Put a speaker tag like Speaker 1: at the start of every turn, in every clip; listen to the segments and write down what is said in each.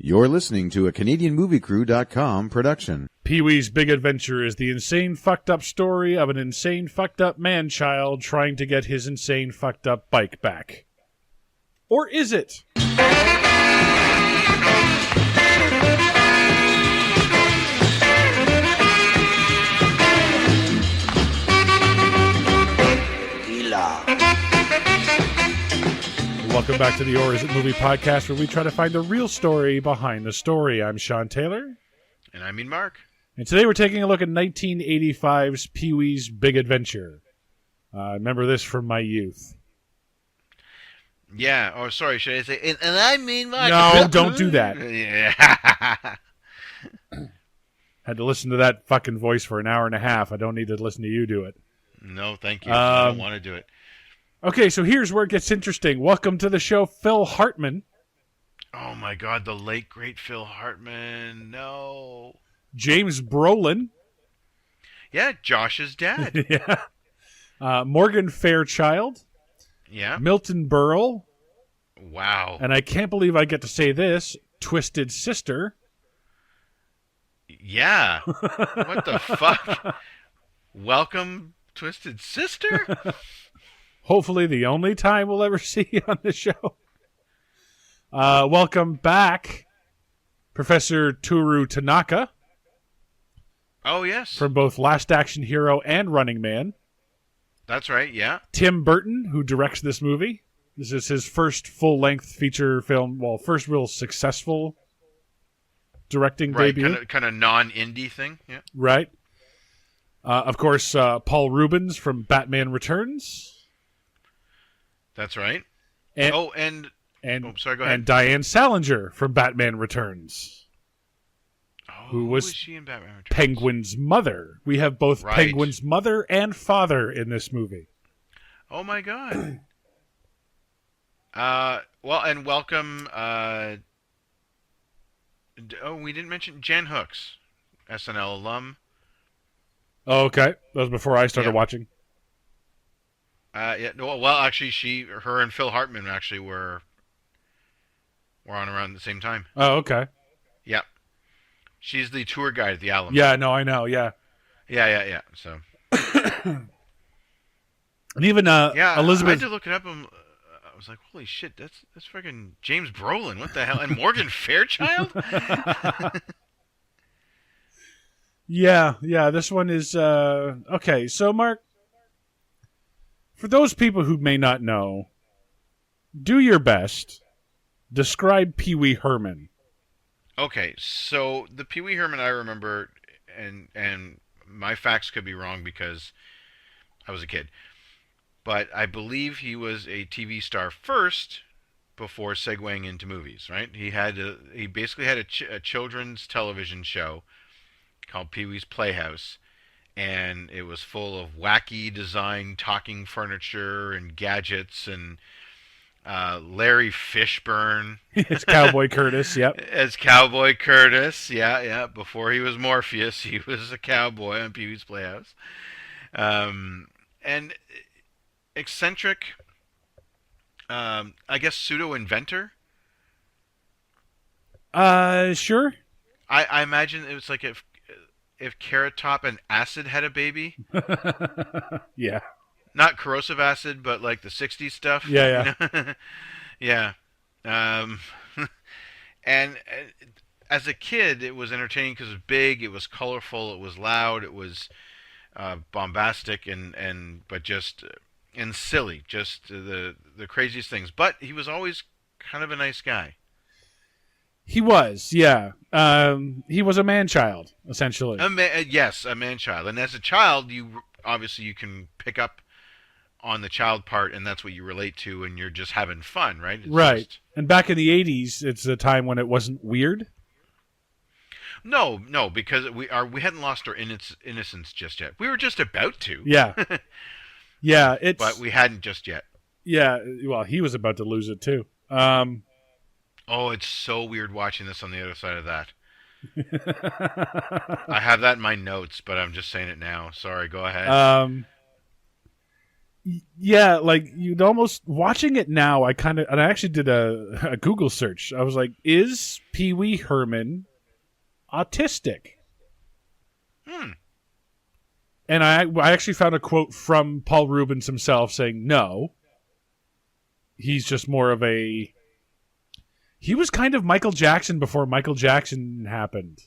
Speaker 1: You're listening to a CanadianMovieCrew.com production.
Speaker 2: Pee-wee's Big Adventure is the insane fucked up story of an insane fucked up man-child trying to get his insane fucked up bike back. Or is it? Welcome back to the Or Is It Movie podcast, where we try to find the real story behind the story. I'm Sean Taylor.
Speaker 3: And I mean Mark.
Speaker 2: And today we're taking a look at 1985's Pee-wee's Big Adventure. I remember this from my youth.
Speaker 3: Yeah. Oh, sorry. Should I say, and I mean Mark?
Speaker 2: No, don't do that.
Speaker 3: Yeah.
Speaker 2: Had to listen to that fucking voice for an hour and a half. I don't need to listen to you do it.
Speaker 3: No, thank you. I don't want to do it.
Speaker 2: Okay, so here's where it gets interesting. Welcome to the show, Phil Hartman.
Speaker 3: Oh my God, the late great Phil Hartman. No.
Speaker 2: James Brolin.
Speaker 3: Yeah, Josh's dad.
Speaker 2: Yeah. Morgan Fairchild.
Speaker 3: Yeah.
Speaker 2: Milton Berle.
Speaker 3: Wow.
Speaker 2: And I can't believe I get to say this, Twisted Sister.
Speaker 3: Yeah. What the fuck? Welcome, Twisted Sister?
Speaker 2: Hopefully the only time we'll ever see you on the show. Welcome back, Professor Toru Tanaka.
Speaker 3: Oh, yes.
Speaker 2: From both Last Action Hero and Running Man.
Speaker 3: That's right, yeah.
Speaker 2: Tim Burton, who directs this movie. This is his first full-length feature film, well, first real successful directing debut.
Speaker 3: Kind of non-indie thing, yeah.
Speaker 2: Right. Of course, Paul Rubens from Batman Returns.
Speaker 3: That's right.
Speaker 2: And,
Speaker 3: sorry, go ahead.
Speaker 2: And Diane Salinger from Batman Returns.
Speaker 3: Oh,
Speaker 2: who was
Speaker 3: she in Batman Returns?
Speaker 2: Penguin's mother. We have both
Speaker 3: right.
Speaker 2: Penguin's mother and father in this movie.
Speaker 3: Oh my God. Well, and welcome. We didn't mention Jan Hooks, SNL alum.
Speaker 2: Oh, okay. That was before I started watching.
Speaker 3: Yeah. Well, actually, her and Phil Hartman actually were on around the same time.
Speaker 2: Oh, okay.
Speaker 3: Yeah. She's the tour guide at the Alamo.
Speaker 2: Yeah, no, I know. Yeah.
Speaker 3: Yeah. So.
Speaker 2: And even Elizabeth.
Speaker 3: I had to look it up. I was like, holy shit, that's freaking James Brolin. What the hell? And Morgan Fairchild.
Speaker 2: Yeah. This one is okay. So, Mark. For those people who may not know, do your best. Describe Pee Wee Herman.
Speaker 3: Okay, so the Pee Wee Herman I remember, and my facts could be wrong because I was a kid, but I believe he was a TV star first before segueing into movies. Right? He basically had a children's television show called Pee Wee's Playhouse. And it was full of wacky design, talking furniture and gadgets, and Larry Fishburne.
Speaker 2: As Cowboy Curtis, yep.
Speaker 3: As Cowboy Curtis, yeah. Before he was Morpheus, he was a cowboy on Pee-wee's Playhouse. And eccentric, I guess pseudo-inventor.
Speaker 2: Sure.
Speaker 3: I imagine it was like if Carrot Top and Acid had a baby.
Speaker 2: Yeah.
Speaker 3: Not corrosive acid, but like the 60s stuff.
Speaker 2: Yeah.
Speaker 3: Yeah. And as a kid, it was entertaining because it was big, it was colorful, it was loud, it was bombastic, but just and silly, just the craziest things. But he was always kind of a nice guy.
Speaker 2: He was, yeah. He was a man-child, essentially.
Speaker 3: Yes, a man-child. And as a child, you can pick up on the child part, and that's what you relate to, and you're just having fun, right?
Speaker 2: Right. And back in the 80s, it's a time when it wasn't weird.
Speaker 3: No, because we hadn't lost our innocence just yet. We were just about to.
Speaker 2: Yeah. Yeah,
Speaker 3: but we hadn't just yet.
Speaker 2: Yeah, well, he was about to lose it, too.
Speaker 3: Oh, it's so weird watching this on the other side of that. I have that in my notes, but I'm just saying it now. Sorry, go ahead.
Speaker 2: Yeah, like you'd almost watching it now. I actually did a Google search. I was like, is Pee Wee Herman autistic?
Speaker 3: Hmm.
Speaker 2: And I actually found a quote from Paul Rubens himself saying no. He's just more of a. He was kind of Michael Jackson before Michael Jackson happened.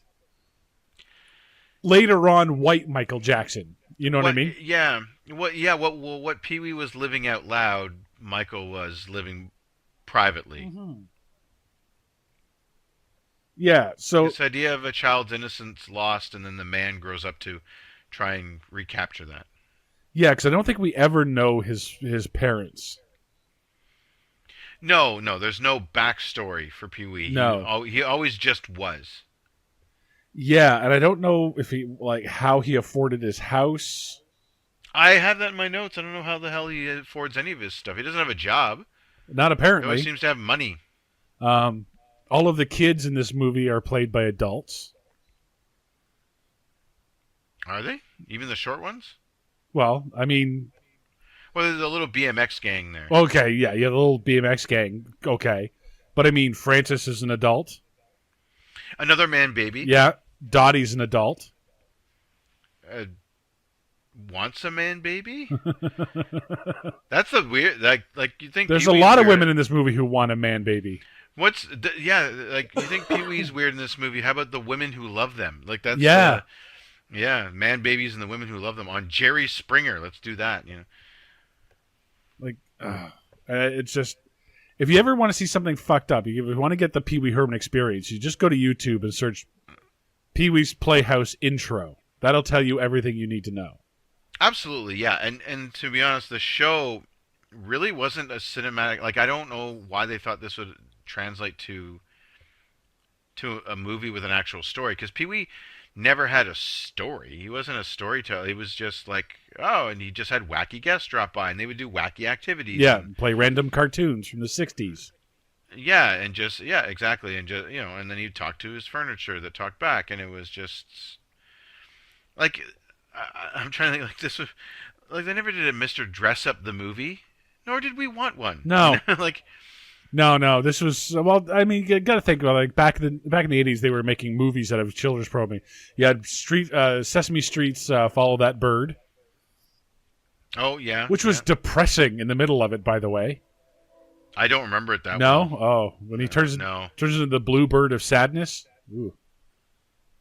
Speaker 2: Later on, white Michael Jackson. You know what I mean?
Speaker 3: Yeah. What Pee Wee was living out loud, Michael was living privately.
Speaker 2: Mm-hmm. Yeah. So
Speaker 3: This idea of a child's innocence lost, and then the man grows up to try and recapture that.
Speaker 2: yeah, because I don't think we ever know his parents.
Speaker 3: No, there's no backstory for Pee Wee.
Speaker 2: No.
Speaker 3: He always just was.
Speaker 2: Yeah, and I don't know if he how he afforded his house.
Speaker 3: I have that in my notes. I don't know how the hell he affords any of his stuff. He doesn't have a job.
Speaker 2: Not
Speaker 3: He always
Speaker 2: apparently.
Speaker 3: seems to have money.
Speaker 2: All of the kids in this movie are played by adults.
Speaker 3: Are they? Even the short ones?
Speaker 2: Well, I mean,
Speaker 3: Well, there's a little BMX gang there.
Speaker 2: okay, yeah, the little BMX gang, okay. But I mean, Francis is an adult.
Speaker 3: Another man baby.
Speaker 2: Yeah, Dottie's an adult.
Speaker 3: Wants a man baby? That's a weird. Like you think
Speaker 2: There's a
Speaker 3: Pee-wee's
Speaker 2: lot of
Speaker 3: weird.
Speaker 2: women in this movie who want a man baby.
Speaker 3: Like you think Pee Wee's weird in this movie? How about the women who love them? Like that's
Speaker 2: Yeah.
Speaker 3: yeah, man babies and the women who love them on Jerry Springer. Let's do that. You know.
Speaker 2: Like, it's just, if you ever want to see something fucked up, if you want to get the Pee Wee Herman experience, you just go to YouTube and search Pee Wee's Playhouse intro. That'll tell you everything you need to know.
Speaker 3: Absolutely, yeah. And to be honest, the show really wasn't a cinematic. Like I don't know why they thought this would translate to a movie with an actual story, because Pee Wee never had a story. He wasn't a storyteller. He was just like, oh, and he just had wacky guests drop by, and they would do wacky activities.
Speaker 2: Yeah,
Speaker 3: and,
Speaker 2: play random cartoons from the 60s.
Speaker 3: yeah, and just yeah, exactly, and just and then he'd talk to his furniture that talked back, and it was just like I'm trying to think like this was like they never did a Mr. Dress Up the movie, nor did we want one.
Speaker 2: No.
Speaker 3: Like.
Speaker 2: No. This was I mean, you got to think about back in the 80s, they were making movies out of children's programming. You had Sesame Street's Follow That Bird,
Speaker 3: Oh yeah,
Speaker 2: which was depressing in the middle of it, by the way.
Speaker 3: I don't remember it that
Speaker 2: No,
Speaker 3: well.
Speaker 2: oh, when he turns
Speaker 3: No.
Speaker 2: into the blue bird of sadness. Ooh,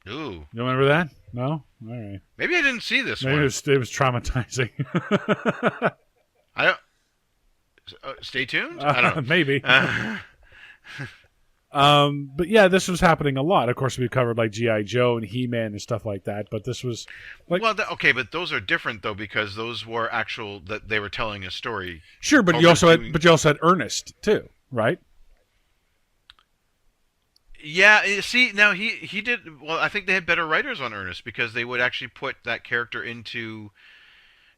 Speaker 3: Ooh,
Speaker 2: you don't remember that? No, all right.
Speaker 3: maybe I didn't see this
Speaker 2: Maybe
Speaker 3: one.
Speaker 2: it was traumatizing.
Speaker 3: I don't. Stay tuned. I don't know.
Speaker 2: Maybe. But yeah, this was happening a lot. Of course, we've covered like G.I. Joe and He-Man and stuff like that. But this was like,
Speaker 3: Well, okay, but those are different though, because those were actual that they were telling a story.
Speaker 2: sure, but
Speaker 3: over
Speaker 2: you also
Speaker 3: doing-
Speaker 2: had Ernest too, right?
Speaker 3: Yeah, see, now he did well. I think they had better writers on Ernest, because they would actually put that character into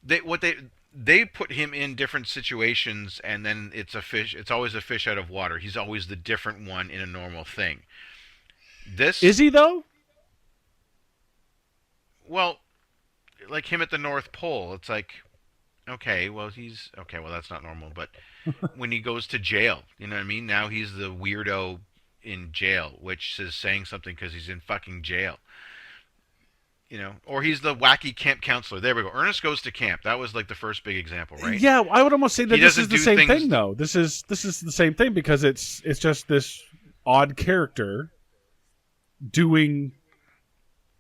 Speaker 3: they put him in different situations, and then it's a fish. It's always a fish out of water. He's always the different one in a normal thing. This
Speaker 2: Is he though?
Speaker 3: well, like him at the North Pole. It's like, okay, well that's not normal. But when he goes to jail, you know what I mean? Now he's the weirdo in jail, which is saying something because he's in fucking jail. Or he's the wacky camp counselor. There we go. Ernest Goes to Camp. That was like the first big example, right?
Speaker 2: Yeah, I would almost say that
Speaker 3: He
Speaker 2: this
Speaker 3: doesn't
Speaker 2: is the
Speaker 3: do
Speaker 2: same
Speaker 3: things-
Speaker 2: thing though. This is the same thing, because it's just this odd character doing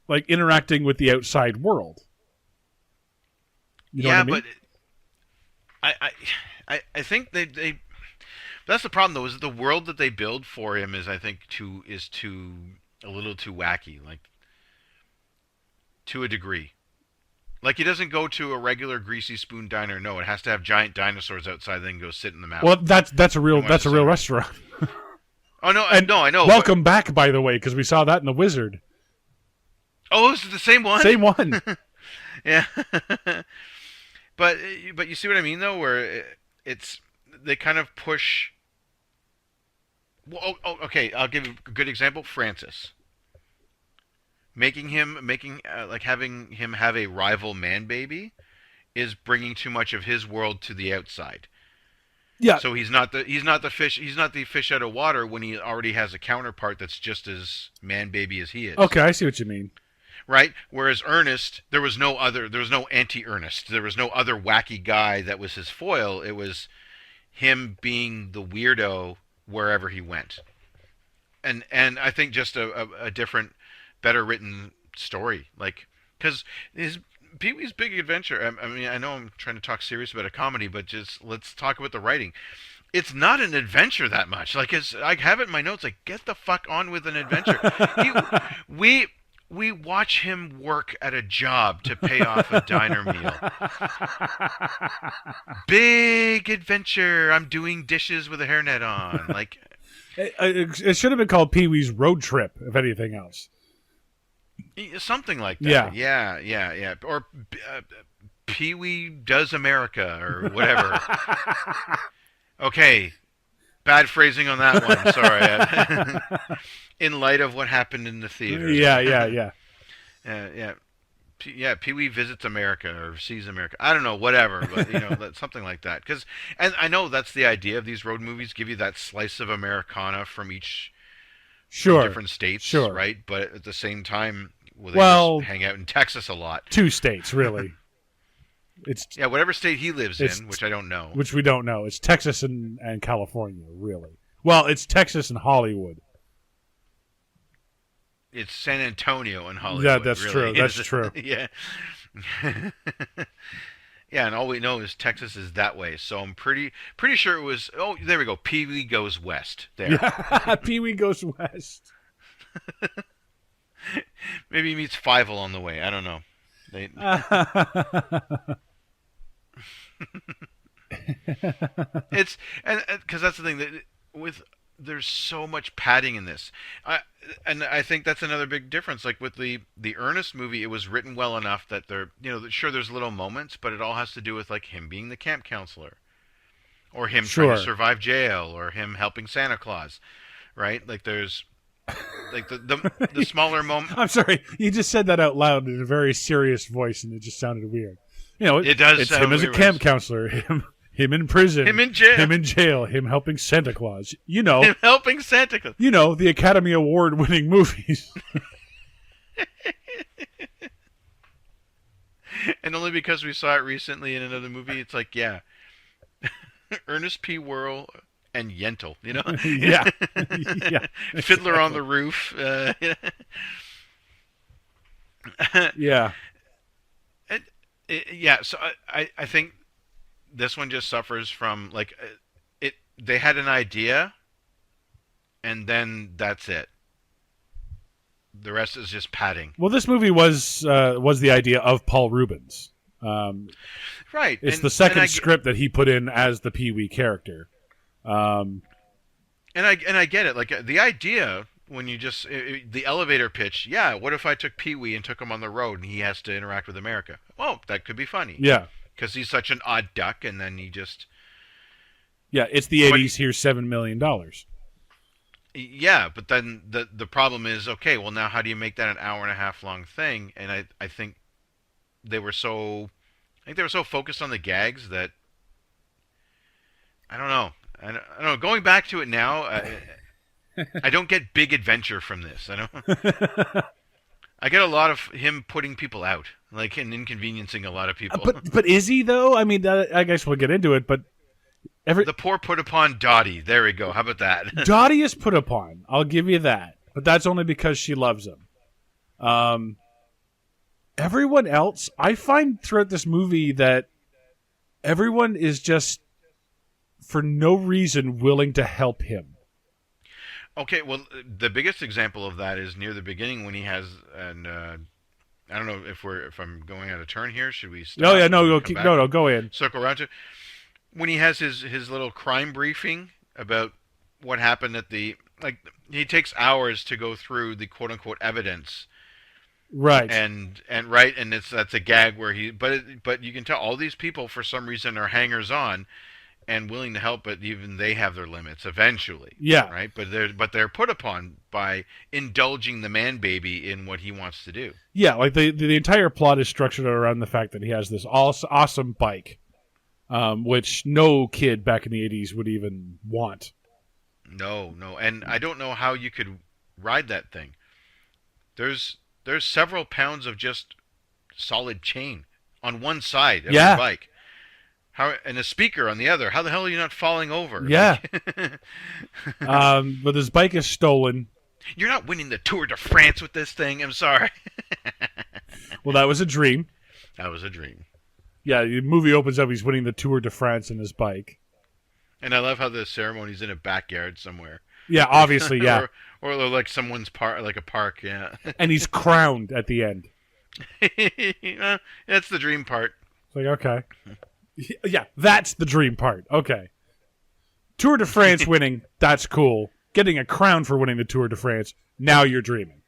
Speaker 2: like interacting with the outside world. You know
Speaker 3: yeah,
Speaker 2: what I mean?
Speaker 3: but I think they that's the problem though, is that the world that they build for him is, I think, a little too wacky, like to a degree. Like he doesn't go to a regular greasy spoon diner. No, it has to have giant dinosaurs outside, then go sit in the mountain.
Speaker 2: Well, that's a real
Speaker 3: And watch the sunrise.
Speaker 2: restaurant.
Speaker 3: Oh no,
Speaker 2: And
Speaker 3: no, I know.
Speaker 2: Welcome back, by the way, because we saw that in The Wizard.
Speaker 3: Oh, is it the same one?
Speaker 2: Same one.
Speaker 3: Yeah. but you see what I mean though, where it's they kind of push. Well, okay. I'll give you a good example. Francis. Having him have a rival man baby is bringing too much of his world to the outside.
Speaker 2: Yeah.
Speaker 3: So he's not the fish out of water when he already has a counterpart that's just as man baby as he is.
Speaker 2: Okay, I see what you mean.
Speaker 3: Right? Whereas Ernest, there was no anti-Ernest. There was no other wacky guy that was his foil. It was him being the weirdo wherever he went. And I think just a different, better written story. Like, because Pee-wee's Big Adventure, I mean, I know I'm trying to talk serious about a comedy, but just let's talk about the writing. It's not an adventure that much. Like, I have it in my notes, like, get the fuck on with an adventure. We watch him work at a job to pay off a diner meal. Big adventure. I'm doing dishes with a hairnet on. Like,
Speaker 2: it should have been called Pee-wee's Road Trip, if anything else.
Speaker 3: something like that. Yeah. Or Pee-wee Does America or whatever. Okay. Bad phrasing on that one. Sorry. In light of what happened in the theater.
Speaker 2: Yeah.
Speaker 3: Pee-wee Visits America or Sees America. I don't know, whatever, but something like that. And I know that's the idea of these road movies, give you that slice of Americana from each different states, right? But at the same time, they just hang out in Texas a lot.
Speaker 2: 2 states, really. It's
Speaker 3: whatever state he lives in, which I don't know.
Speaker 2: Which we don't know. It's Texas and California, really. Well, it's Texas and Hollywood.
Speaker 3: It's San Antonio and Hollywood.
Speaker 2: Yeah, that's
Speaker 3: really.
Speaker 2: true. That's true.
Speaker 3: Yeah. Yeah, and all we know is Texas is that way. So I'm pretty sure it was. Oh, there we go. Pee-wee Goes West. There.
Speaker 2: Yeah, Pee-wee Goes West.
Speaker 3: Maybe he meets Fievel on the way. I don't know. It's because that's the thing that there's so much padding in this, and I think that's another big difference. Like with the Ernest movie, it was written well enough that sure there's little moments, but it all has to do with like him being the camp counselor, or him trying to survive jail, or him helping Santa Claus, right? Like there's like the smaller moment.
Speaker 2: I'm sorry, you just said that out loud in a very serious voice, and it just sounded weird.
Speaker 3: It does.
Speaker 2: It's him as a camp counselor, him in prison, him in jail, him helping Santa Claus. Him
Speaker 3: helping Santa Claus.
Speaker 2: The Academy Award winning movies.
Speaker 3: And only because we saw it recently in another movie, it's like, yeah, Ernest P. Worrell and Yentl,
Speaker 2: Yeah.
Speaker 3: Fiddler on the Roof.
Speaker 2: Yeah.
Speaker 3: So I think this one just suffers from like they had an idea and then that's it. The rest is just padding.
Speaker 2: Well, this movie was the idea of Paul Rubens.
Speaker 3: Right.
Speaker 2: It's the second script that he put in as the Pee-wee character.
Speaker 3: And I get it. Like the idea when you just the elevator pitch. Yeah. What if I took Pee-wee and took him on the road and he has to interact with America? Well, that could be funny.
Speaker 2: Yeah.
Speaker 3: Because he's such an odd duck, and then he just.
Speaker 2: Yeah, it's the 80s. Here's $7 million.
Speaker 3: Yeah, but then the problem is, okay, well now how do you make that an hour and a half long thing? And I think they were so focused on the gags that I don't know. Going back to it now, I don't get big adventure from this. I don't. I get a lot of him putting people out, like, and inconveniencing a lot of people.
Speaker 2: But is he though? I mean, I guess we'll get into it. But
Speaker 3: the poor put upon Dottie. There we go. How about that?
Speaker 2: Dottie is put upon. I'll give you that. But that's only because she loves him. Everyone else, I find throughout this movie that everyone is just, for no reason, willing to help him.
Speaker 3: Okay, well, the biggest example of that is near the beginning when he has an. I don't know if I'm going out of turn here. Should we stop?
Speaker 2: Oh yeah, no, go in.
Speaker 3: Circle around to when he has his little crime briefing about what happened at the he takes hours to go through the quote unquote evidence.
Speaker 2: Right.
Speaker 3: And that's a gag where but you can tell all these people for some reason are hangers on. and willing to help, but even they have their limits eventually.
Speaker 2: Yeah.
Speaker 3: Right. But they're put upon by indulging the man baby in what he wants to do.
Speaker 2: Yeah, like the entire plot is structured around the fact that he has this awesome bike, which no kid back in the 80s would even want.
Speaker 3: No, and I don't know how you could ride that thing. There's several pounds of just solid chain on one side of your bike. How, and a speaker on the other. How the hell are you not falling over?
Speaker 2: Yeah. But his bike is stolen.
Speaker 3: You're not winning the Tour de France with this thing. I'm sorry.
Speaker 2: Well, that was a dream.
Speaker 3: That was a dream.
Speaker 2: Yeah, the movie opens up. He's winning the Tour de France in his bike.
Speaker 3: And I love how the ceremony's in a backyard somewhere.
Speaker 2: Yeah, obviously, yeah.
Speaker 3: or like someone's park, like a park, yeah.
Speaker 2: And he's crowned at the end.
Speaker 3: That's the dream part.
Speaker 2: It's like, okay. Yeah, that's the dream part. Okay. Tour de France winning, that's cool. Getting a crown for winning the Tour de France, now you're dreaming.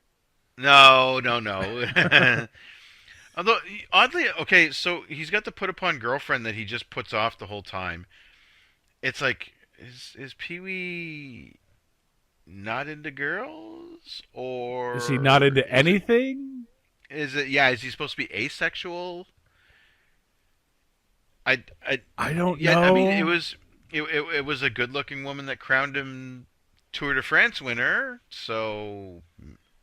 Speaker 3: No. Although, oddly, okay, so he's got the put upon girlfriend that he just puts off the whole time. It's like, is Pee-wee not into girls? Or
Speaker 2: is he not into anything?
Speaker 3: Is he supposed to be asexual? I
Speaker 2: don't know.
Speaker 3: I mean, it was a good-looking woman that crowned him Tour de France winner, so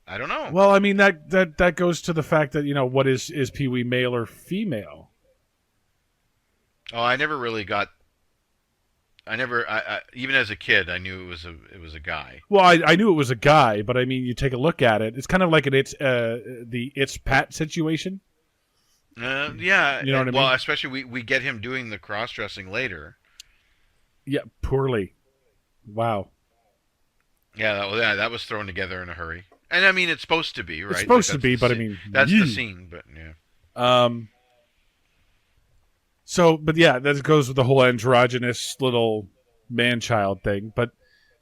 Speaker 3: I don't know.
Speaker 2: Well, I mean that goes to the fact that, what is Pee-wee male or female?
Speaker 3: Oh, I never really got. I even as a kid, I knew it was a guy.
Speaker 2: Well, I knew it was a guy, but I mean, you take a look at it. It's kind of like the It's Pat situation.
Speaker 3: Yeah.
Speaker 2: You know what I mean?
Speaker 3: Well, especially we get him doing the cross-dressing later.
Speaker 2: Yeah, poorly. Wow. Yeah,
Speaker 3: that was thrown together in a hurry. And I mean, it's supposed to be, right?
Speaker 2: It's supposed to be, but I mean,
Speaker 3: that's the scene. But yeah.
Speaker 2: So, but yeah, that goes with the whole androgynous little man-child thing. But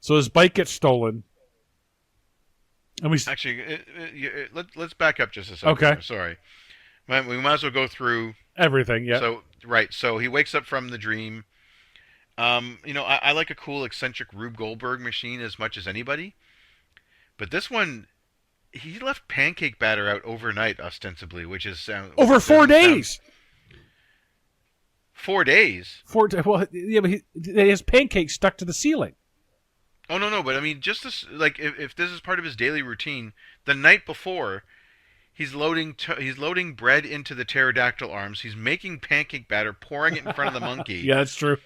Speaker 2: so his bike gets stolen, and
Speaker 3: actually let's back up just a second.
Speaker 2: Okay.
Speaker 3: Sorry. We might as well go through
Speaker 2: everything. Yeah.
Speaker 3: So he wakes up from the dream. I like a cool eccentric Rube Goldberg machine as much as anybody, but this one, he left pancake batter out overnight ostensibly, which is
Speaker 2: over 4 days.
Speaker 3: 4 days.
Speaker 2: Well, yeah, but he has pancakes stuck to the ceiling.
Speaker 3: Oh no! But I mean, just this, like, if this is part of his daily routine, the night before, he's loading bread into the pterodactyl arms. He's making pancake batter, pouring it in front of the monkey.
Speaker 2: Yeah, that's true.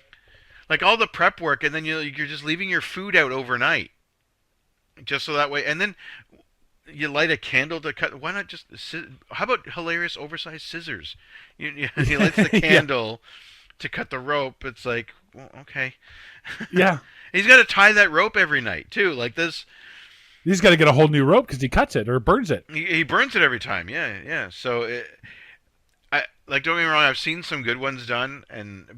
Speaker 3: Like all the prep work, and then you're just leaving your food out overnight, just so that way. And then you light a candle to cut. Why not just? How about hilarious oversized scissors? He lights the candle to cut the rope. It's like, well, okay.
Speaker 2: Yeah.
Speaker 3: He's got to tie that rope every night too. Like this.
Speaker 2: He's got to get a whole new rope because he cuts it or burns it.
Speaker 3: He burns it every time. Yeah. So, don't get me wrong. I've seen some good ones done,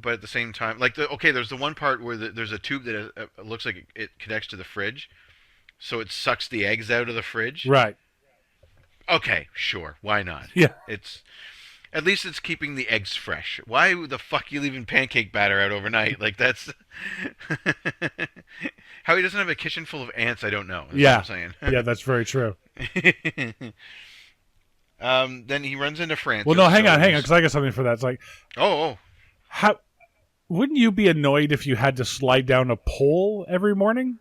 Speaker 3: but at the same time, there's the one part where there's a tube that looks like it connects to the fridge, so it sucks the eggs out of the fridge.
Speaker 2: Right.
Speaker 3: Okay, sure. Why not?
Speaker 2: Yeah.
Speaker 3: At least it's keeping the eggs fresh. Why the fuck are you leaving pancake batter out overnight? Like, that's how he doesn't have a kitchen full of ants. I don't know. That's what I'm saying.
Speaker 2: Yeah, that's very true.
Speaker 3: Then he runs into Francis.
Speaker 2: Well, no, hang on, because I got something for that. It's like,
Speaker 3: how
Speaker 2: wouldn't you be annoyed if you had to slide down a pole every morning?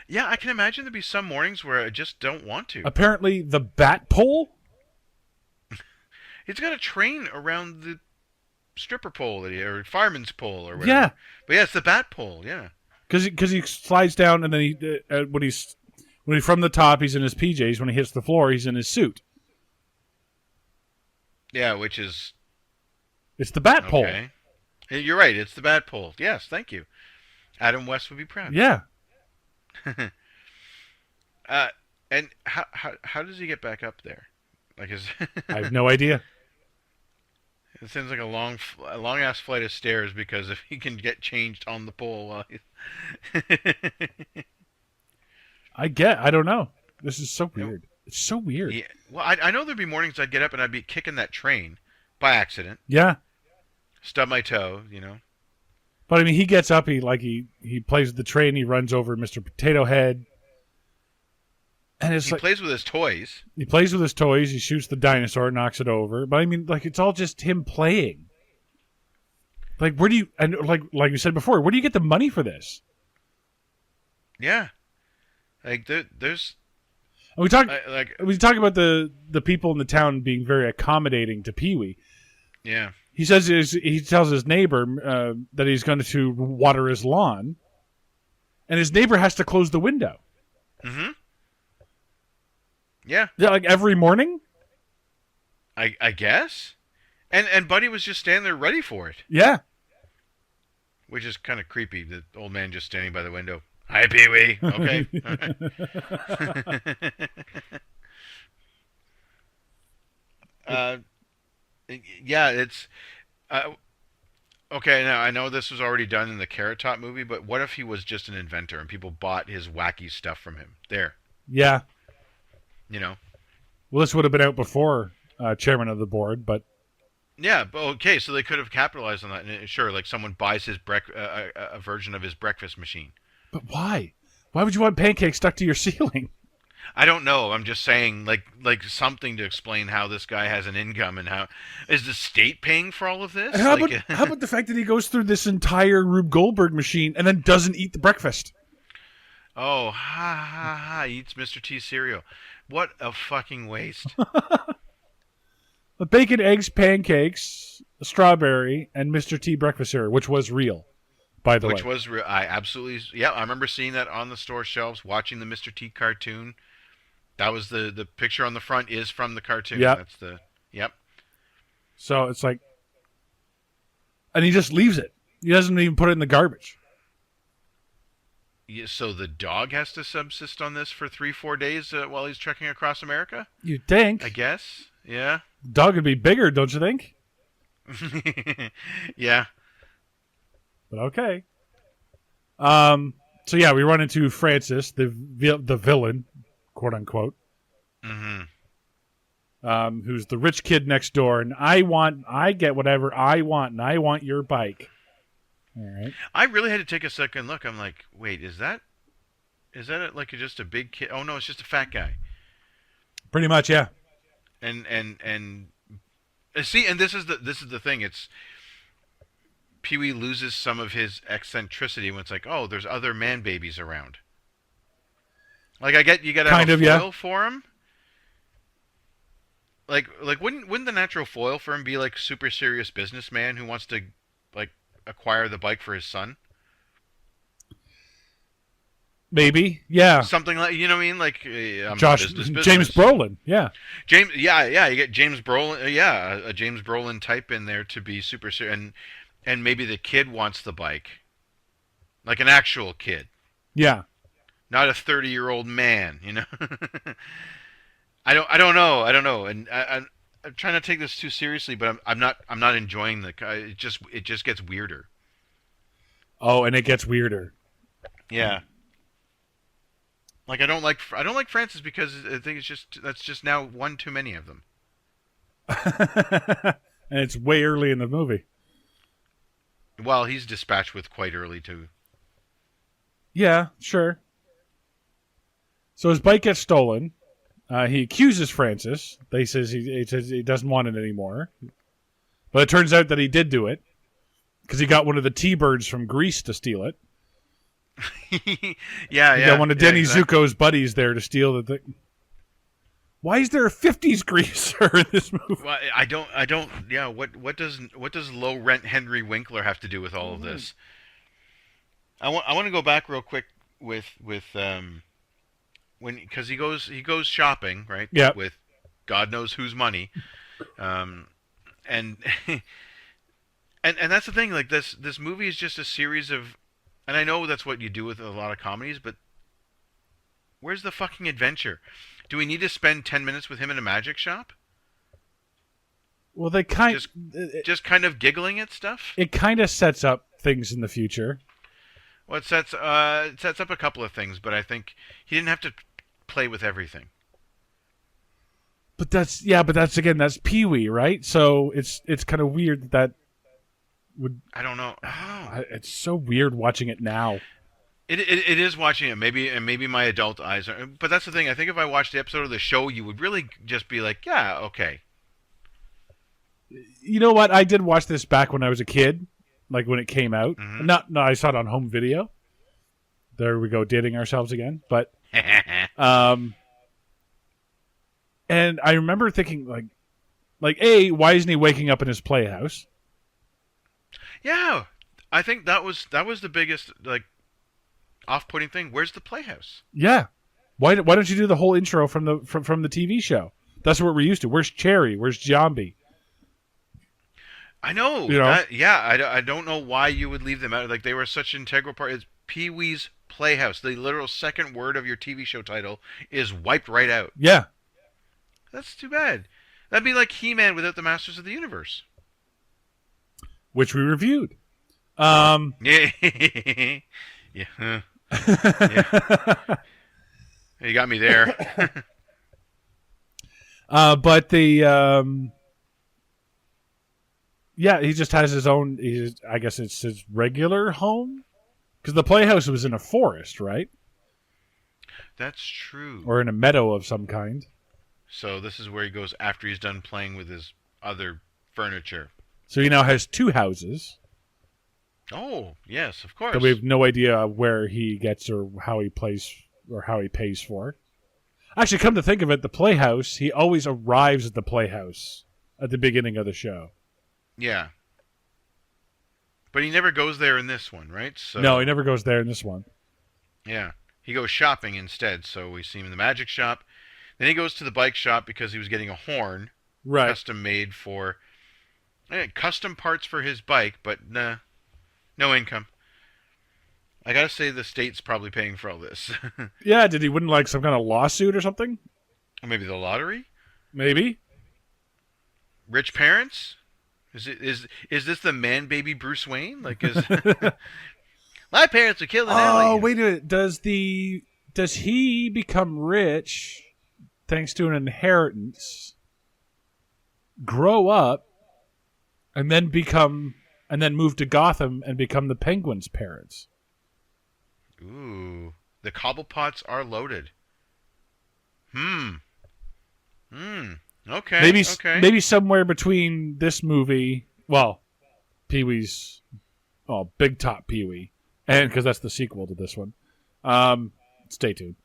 Speaker 3: Yeah, I can imagine there'd be some mornings where I just don't want to.
Speaker 2: Apparently, the bat pole.
Speaker 3: He's got a train around the stripper pole or fireman's pole or whatever.
Speaker 2: Yeah,
Speaker 3: but yeah, it's the bat pole. Yeah,
Speaker 2: because he slides down and then when he's from the top, he's in his PJs. When he hits the floor, he's in his suit.
Speaker 3: Yeah, which is
Speaker 2: it's the bat pole.
Speaker 3: You're right. It's the bat pole. Yes, thank you. Adam West would be proud.
Speaker 2: Yeah.
Speaker 3: And how does he get back up there? Like,
Speaker 2: I have no idea.
Speaker 3: It seems like a long ass flight of stairs because if he can get changed on the pole while he's
Speaker 2: I don't know. This is so weird. It's so weird.
Speaker 3: Yeah. Well, I know there'd be mornings I'd get up and I'd be kicking that train by accident.
Speaker 2: Yeah.
Speaker 3: Stub my toe,
Speaker 2: But I mean, he gets up. He plays with the train. He runs over Mr. Potato Head, and
Speaker 3: He plays with his toys.
Speaker 2: He plays with his toys. He shoots the dinosaur, knocks it over. But I mean, like, it's all just him playing. Like, where do you, and like you said before, where do you get the money for this?
Speaker 3: Yeah, like there's.
Speaker 2: And we talk about the people in the town being very accommodating to Pee-wee.
Speaker 3: Yeah.
Speaker 2: He tells his neighbor that he's going to water his lawn, and his neighbor has to close the window.
Speaker 3: Mm-hmm. Yeah.
Speaker 2: Yeah, like every morning.
Speaker 3: I guess, and Buddy was just standing there ready for it.
Speaker 2: Yeah.
Speaker 3: Which is kind of creepy. The old man just standing by the window. Hi, Pee-wee. Okay. Yeah, it's okay. Now I know this was already done in the Carrot Top movie, but what if he was just an inventor and people bought his wacky stuff from him? There.
Speaker 2: Yeah.
Speaker 3: You know.
Speaker 2: Well, this would have been out before chairman of the board, but.
Speaker 3: Yeah, but okay, so they could have capitalized on that. And sure, like someone buys his a version of his breakfast machine.
Speaker 2: But why? Why would you want pancakes stuck to your ceiling?
Speaker 3: I don't know. I'm just saying, like something to explain how this guy has an income and how is the state paying for all of this?
Speaker 2: How about the fact that he goes through this entire Rube Goldberg machine and then doesn't eat the breakfast?
Speaker 3: Oh, he eats Mr. T cereal. What a fucking waste.
Speaker 2: The bacon, eggs, pancakes, a strawberry, and Mr. T breakfast cereal, which was real, by the way.
Speaker 3: Which was real. I absolutely, yeah, I remember seeing that on the store shelves, watching the Mr. T cartoon. That was the picture on the front is from the cartoon.
Speaker 2: Yep.
Speaker 3: That's the, yep.
Speaker 2: So it's like, and he just leaves it. He doesn't even put it in the garbage.
Speaker 3: Yeah, so the dog has to subsist on this for 3-4 days while he's trekking across America?
Speaker 2: You'd think.
Speaker 3: I guess, yeah.
Speaker 2: The dog would be bigger, don't you think?
Speaker 3: Yeah.
Speaker 2: But okay. So yeah, we run into Francis, the villain, quote unquote.
Speaker 3: Mm-hmm.
Speaker 2: Who's the rich kid next door, and I get whatever I want, and I want your bike. All right.
Speaker 3: I really had to take a second look. I'm like, wait, is that like just a big kid? Oh no, it's just a fat guy.
Speaker 2: Pretty much, yeah.
Speaker 3: And see, and this is the thing. It's Pee-wee loses some of his eccentricity when it's like, oh, there's other man babies around. Like I get you got to have a foil for him. Like wouldn't the natural foil for him be like super serious businessman who wants to like acquire the bike for his son?
Speaker 2: Maybe, yeah.
Speaker 3: Something like, you know what I mean? Like
Speaker 2: James Brolin, yeah.
Speaker 3: You get James Brolin, a James Brolin type in there to be super serious, and maybe the kid wants the bike, like an actual kid.
Speaker 2: Yeah.
Speaker 3: Not a 30-year-old man, you know. I don't know, and I'm trying to take this too seriously, but I'm not enjoying it just gets weirder.
Speaker 2: Oh, and it gets weirder.
Speaker 3: Yeah. Like I don't like Francis because I think that's just now one too many of them.
Speaker 2: And it's way early in the movie.
Speaker 3: Well, he's dispatched with quite early too.
Speaker 2: Yeah, sure. So his bike gets stolen. He accuses Francis. He says he doesn't want it anymore. But it turns out that he did do it because he got one of the T-Birds from Greece to steal it.
Speaker 3: Yeah.
Speaker 2: He got one of Denny Zuko's buddies there to steal the thing. Why is there a 50s greaser in this movie?
Speaker 3: Well, I don't. Yeah, what does low rent Henry Winkler have to do with all of this? I want to go back real quick with because he goes shopping, right?
Speaker 2: Yeah.
Speaker 3: With God knows whose money, and and that's the thing. Like this movie is just a series of, and I know that's what you do with a lot of comedies, but where's the fucking adventure? Do we need to spend 10 minutes with him in a magic shop?
Speaker 2: Well, they
Speaker 3: just kind of giggling at stuff.
Speaker 2: It kind of sets up things in the future.
Speaker 3: Well, it sets up a couple of things, but I think he didn't have to play with everything.
Speaker 2: But that's Pee-wee, right? So it's kind of weird that would.
Speaker 3: I don't know. Oh.
Speaker 2: It's so weird watching it now.
Speaker 3: It is watching it. Maybe my adult eyes are. But that's the thing. I think if I watched the episode of the show, you would really just be like, yeah, okay.
Speaker 2: You know what? I did watch this back when I was a kid, like when it came out.
Speaker 3: Mhm.
Speaker 2: No, I saw it on home video. There we go, dating ourselves again. But and I remember thinking like, why isn't he waking up in his playhouse?
Speaker 3: Yeah, I think that was the biggest like off-putting thing. Where's the playhouse?
Speaker 2: Yeah, why don't you do the whole intro from the TV show? That's what we're used to. Where's Cherry? Where's Giambi?
Speaker 3: I know.
Speaker 2: You know?
Speaker 3: I don't know why you would leave them out. Like they were such an integral part. It's Pee-wee's Playhouse. The literal second word of your TV show title is wiped right out.
Speaker 2: Yeah,
Speaker 3: That's too bad. That'd be like He-Man without the Masters of the Universe.
Speaker 2: which we reviewed.
Speaker 3: Yeah. Yeah. Yeah. You got me there.
Speaker 2: But the yeah, he just has his own. I guess it's his regular home because the playhouse was in a forest, right,
Speaker 3: That's true.
Speaker 2: or in a meadow of some kind.
Speaker 3: So this is where he goes after he's done playing with his other furniture.
Speaker 2: So he now has two houses
Speaker 3: Oh, yes, of course.
Speaker 2: that we have no idea where he gets or how he plays or how he pays for. Actually, come to think of it, the playhouse, he always arrives at the playhouse at the beginning of the show.
Speaker 3: Yeah. But he never goes there in this one, right? So
Speaker 2: No, he never goes there in this one.
Speaker 3: yeah. He goes shopping instead, so we see him in the magic shop. Then he goes to the bike shop because he was getting a horn
Speaker 2: Right.
Speaker 3: custom made for custom parts for his bike, but nah, no income. I gotta say the state's probably paying for all this.
Speaker 2: Yeah, did he win like some kind of lawsuit or something?
Speaker 3: Or maybe the lottery?
Speaker 2: Maybe.
Speaker 3: Rich parents? Is this the man baby Bruce Wayne? Like is my parents would kill the
Speaker 2: Oh,
Speaker 3: alley.
Speaker 2: wait a minute. Does he become rich thanks to an inheritance, grow up, and then move to Gotham and become the Penguin's parents?
Speaker 3: Ooh, the Cobblepots are loaded. Okay. Okay.
Speaker 2: Maybe somewhere between this movie, well, Pee-wee's, Big Top Pee-wee, and because that's the sequel to this one. Stay tuned.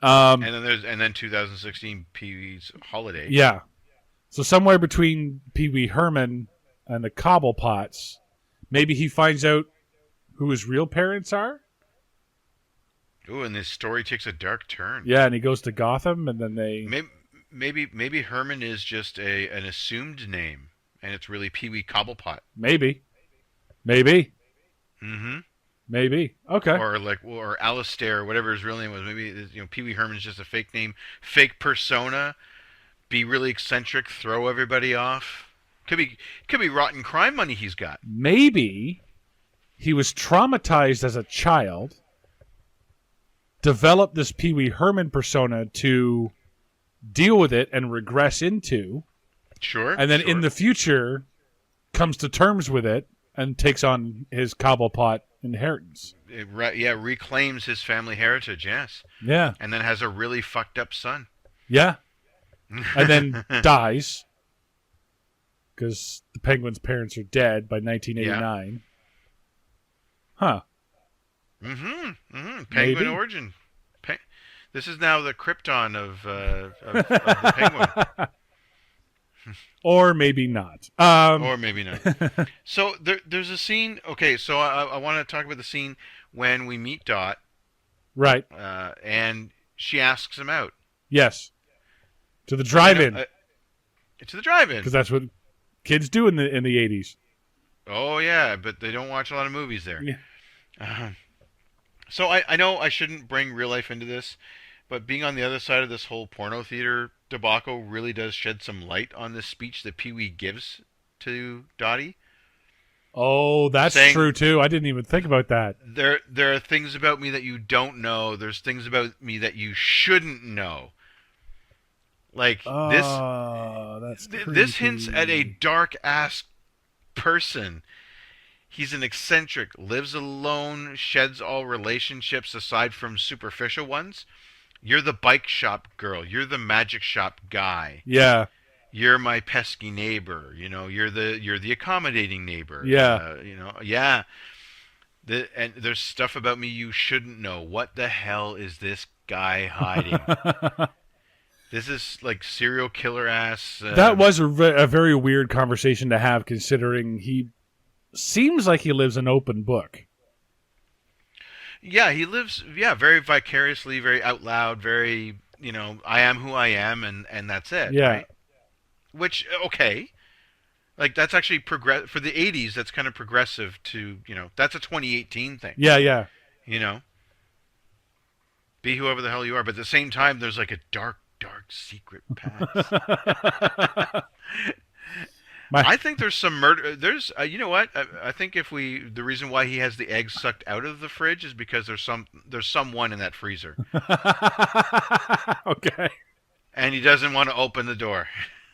Speaker 3: And then 2016 Pee-wee's Holiday.
Speaker 2: Yeah. So somewhere between Pee-wee Herman and the Cobblepots, maybe he finds out who his real parents are.
Speaker 3: Ooh, and this story takes a dark turn.
Speaker 2: Yeah, and he goes to Gotham, and then they...
Speaker 3: Maybe Herman is just an assumed name, and it's really Pee-wee Cobblepot.
Speaker 2: Maybe.
Speaker 3: Mm-hmm.
Speaker 2: Maybe. Okay.
Speaker 3: Or Alistair, whatever his real name was. Maybe Pee-wee Herman's just a fake name, fake persona. Be really eccentric, throw everybody off. Could be rotten crime money he's got.
Speaker 2: Maybe he was traumatized as a child, developed this Pee-wee Herman persona to deal with it and regress into,
Speaker 3: Sure.
Speaker 2: and then
Speaker 3: sure.
Speaker 2: in the future comes to terms with it and takes on his Cobblepot inheritance.
Speaker 3: Reclaims his family heritage. Yes.
Speaker 2: Yeah.
Speaker 3: And then has a really fucked up son.
Speaker 2: Yeah. And then dies because the Penguin's parents are dead by 1989. Huh.
Speaker 3: Penguin
Speaker 2: Maybe.
Speaker 3: origin. This is now the Krypton of the Penguin.
Speaker 2: Or maybe not.
Speaker 3: Or maybe not. So there's a scene. Okay, so I want to talk about the scene when we meet Dot.
Speaker 2: Right.
Speaker 3: And she asks him out.
Speaker 2: Yes. To the drive-in.
Speaker 3: To the drive-in.
Speaker 2: Because that's what kids do in the 80s.
Speaker 3: Oh, yeah, but they don't watch a lot of movies there.
Speaker 2: Yeah.
Speaker 3: So I know I shouldn't bring real life into this, but being on the other side of this whole porno theater debacle really does shed some light on this speech that Pee-wee gives to Dottie.
Speaker 2: Oh, that's true, too. I didn't even think about that.
Speaker 3: There are things about me that you don't know. There's things about me that you shouldn't know. Like
Speaker 2: that's
Speaker 3: this hints at a dark-ass person. He's an eccentric, lives alone, sheds all relationships aside from superficial ones. You're the bike shop girl. You're the magic shop guy.
Speaker 2: Yeah.
Speaker 3: You're my pesky neighbor. You're the accommodating neighbor.
Speaker 2: Yeah.
Speaker 3: Yeah. And there's stuff about me you shouldn't know. What the hell is this guy hiding? This is like serial killer ass.
Speaker 2: That was a very weird conversation to have, considering he seems like he lives an open book.
Speaker 3: Yeah, he lives. Yeah, very vicariously, very out loud, very. I am who I am, and that's it.
Speaker 2: Yeah.
Speaker 3: Right? Which okay, like that's actually for the '80s. That's kind of progressive to That's a 2018 thing.
Speaker 2: Yeah, yeah.
Speaker 3: You know, be whoever the hell you are, but at the same time, there's like a dark secret past. I think there's some murder. There's, you know what? I think the reason why he has the eggs sucked out of the fridge is because there's someone in that freezer.
Speaker 2: Okay.
Speaker 3: And he doesn't want to open the door.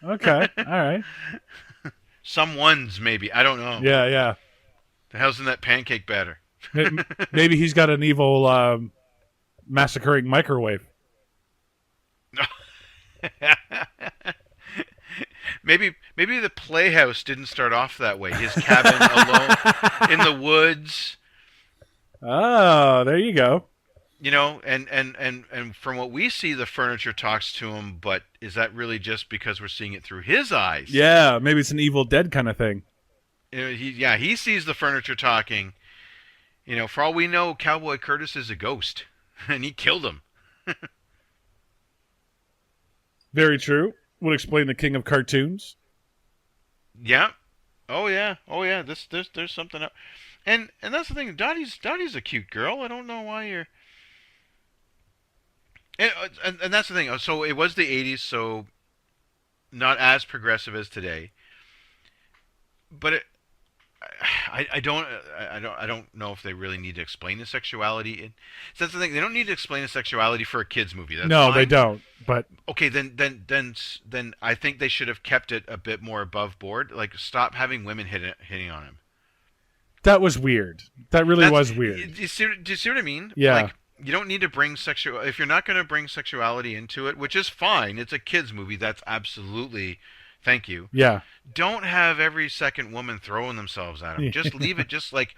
Speaker 2: Okay. All right.
Speaker 3: Someone's maybe. I don't know.
Speaker 2: Yeah, yeah.
Speaker 3: The hell's in that pancake batter?
Speaker 2: Maybe he's got an evil massacring microwave.
Speaker 3: Maybe the playhouse didn't start off that way. His cabin alone in the woods.
Speaker 2: Oh, there you go.
Speaker 3: And from what we see, the furniture talks to him, but is that really just because we're seeing it through his eyes?
Speaker 2: Yeah, maybe it's an Evil Dead kind of thing.
Speaker 3: He sees the furniture talking. For all we know, Cowboy Curtis is a ghost, and he killed him.
Speaker 2: Very true. Would explain the king of cartoons.
Speaker 3: Yeah. Oh yeah. There's something up. And that's the thing. Dottie's a cute girl. I don't know why you're. And that's the thing. So it was the '80s, so not as progressive as today. But I don't know if they really need to explain the sexuality. So that's the thing. They don't need to explain the sexuality for a kids movie. That's
Speaker 2: no,
Speaker 3: fine.
Speaker 2: They don't. But
Speaker 3: okay, then I think they should have kept it a bit more above board. Like, stop having women hitting on him.
Speaker 2: That was weird. That really was weird.
Speaker 3: Do you see what I mean?
Speaker 2: Yeah.
Speaker 3: Like, you don't need to bring if you're not going to bring sexuality into it, which is fine. It's a kids movie. That's absolutely. Thank you.
Speaker 2: Yeah.
Speaker 3: Don't have every second woman throwing themselves at him. Just leave it just like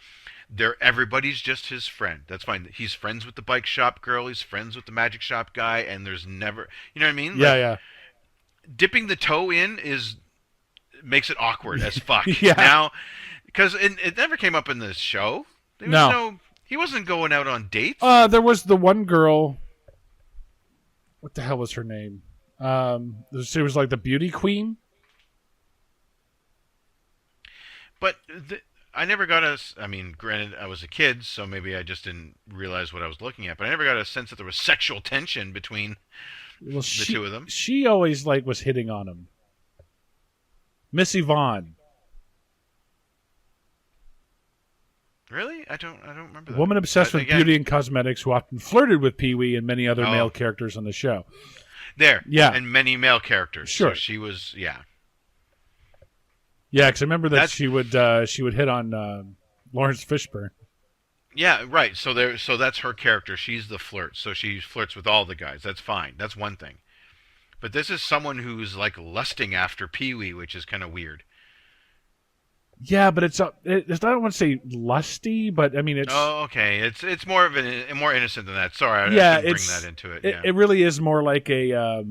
Speaker 3: everybody's just his friend. That's fine. He's friends with the bike shop girl, he's friends with the magic shop guy, and there's never, you know what I mean?
Speaker 2: Yeah, yeah.
Speaker 3: Dipping the toe in makes it awkward as fuck.
Speaker 2: Yeah.
Speaker 3: Now, because it never came up in this show. He wasn't going out on dates.
Speaker 2: There was the one girl. What the hell was her name? She was like the beauty queen.
Speaker 3: But I never got granted, I was a kid, so maybe I just didn't realize what I was looking at. But I never got a sense that there was sexual tension between the two of them.
Speaker 2: She always was hitting on him. Miss Yvonne.
Speaker 3: Really? I don't remember that.
Speaker 2: Woman obsessed with beauty and cosmetics who often flirted with Pee-wee and many other male characters on the show.
Speaker 3: Yeah. And many male characters.
Speaker 2: Sure.
Speaker 3: So she was, yeah.
Speaker 2: Yeah, because I remember that she would hit on Lawrence Fishburne.
Speaker 3: Yeah, right. So that's her character. She's the flirt. So she flirts with all the guys. That's fine. That's one thing. But this is someone who's like lusting after Pee-wee, which is kind of weird.
Speaker 2: Yeah, but it's I don't want to say lusty, but I mean it's.
Speaker 3: Oh, okay. It's more more innocent than that. Sorry, I didn't bring that into it. Yeah.
Speaker 2: It really is more like a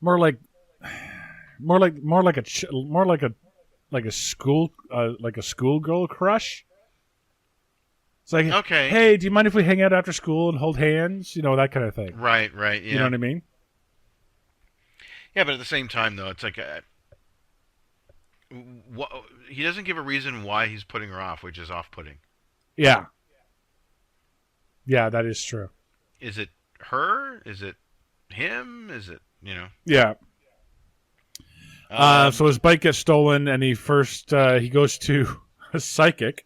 Speaker 2: more like a schoolgirl crush. It's like,
Speaker 3: okay,
Speaker 2: hey, do you mind if we hang out after school and hold hands? You know, that kind of thing.
Speaker 3: Right. Yeah.
Speaker 2: You know what I mean?
Speaker 3: Yeah, but at the same time, though, it's like he doesn't give a reason why he's putting her off, which is off-putting.
Speaker 2: Yeah. Yeah, that is true.
Speaker 3: Is it her? Is it him? Is it,
Speaker 2: Yeah. So his bike gets stolen, and he goes to a psychic.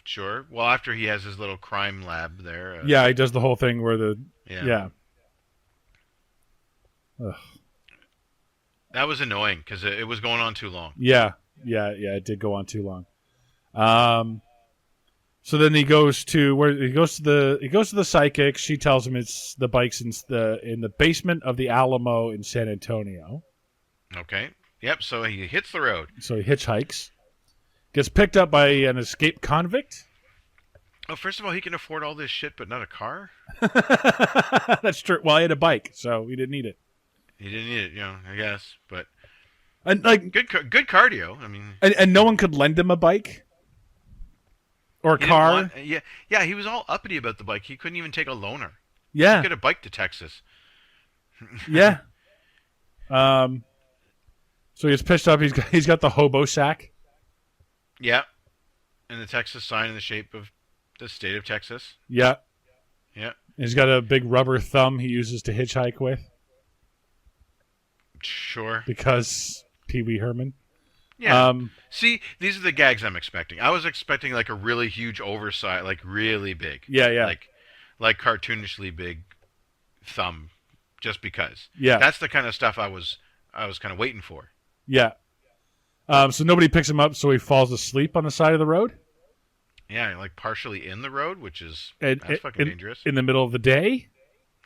Speaker 3: Sure. Well, after he has his little crime lab there.
Speaker 2: Yeah, he does the whole thing where
Speaker 3: Yeah.
Speaker 2: Ugh.
Speaker 3: That was annoying because it was going on too long.
Speaker 2: Yeah. It did go on too long. So then he goes to the psychic. She tells him it's the bike's in the basement of the Alamo in San Antonio.
Speaker 3: Okay. Yep. So he hits the road.
Speaker 2: So he hitchhikes, gets picked up by an escaped convict.
Speaker 3: Oh, first of all, he can afford all this shit, but not a car.
Speaker 2: That's true. Well, he had a bike, so he didn't need it.
Speaker 3: He didn't need it, I guess. But
Speaker 2: And like
Speaker 3: good cardio. I mean,
Speaker 2: and no one could lend him a bike or a
Speaker 3: he didn't
Speaker 2: car.
Speaker 3: yeah. He was all uppity about the bike. He couldn't even take a loaner.
Speaker 2: Yeah,
Speaker 3: Get a bike to Texas.
Speaker 2: yeah. So he gets pissed up. He's got the hobo sack.
Speaker 3: Yeah, and the Texas sign in the shape of the state of Texas.
Speaker 2: Yeah.
Speaker 3: Yeah.
Speaker 2: He's got a big rubber thumb he uses to hitchhike with.
Speaker 3: Sure.
Speaker 2: Because Pee Wee Herman.
Speaker 3: Yeah. See, these are the gags I'm expecting. I was expecting like a really huge oversight, like really big.
Speaker 2: Yeah.
Speaker 3: Like cartoonishly big thumb, just because.
Speaker 2: Yeah.
Speaker 3: That's the kind of stuff I was kind of waiting for.
Speaker 2: Yeah. So nobody picks him up, so he falls asleep on the side of the road.
Speaker 3: Yeah, like partially in the road, which is
Speaker 2: That's
Speaker 3: fucking dangerous.
Speaker 2: In the middle of the day?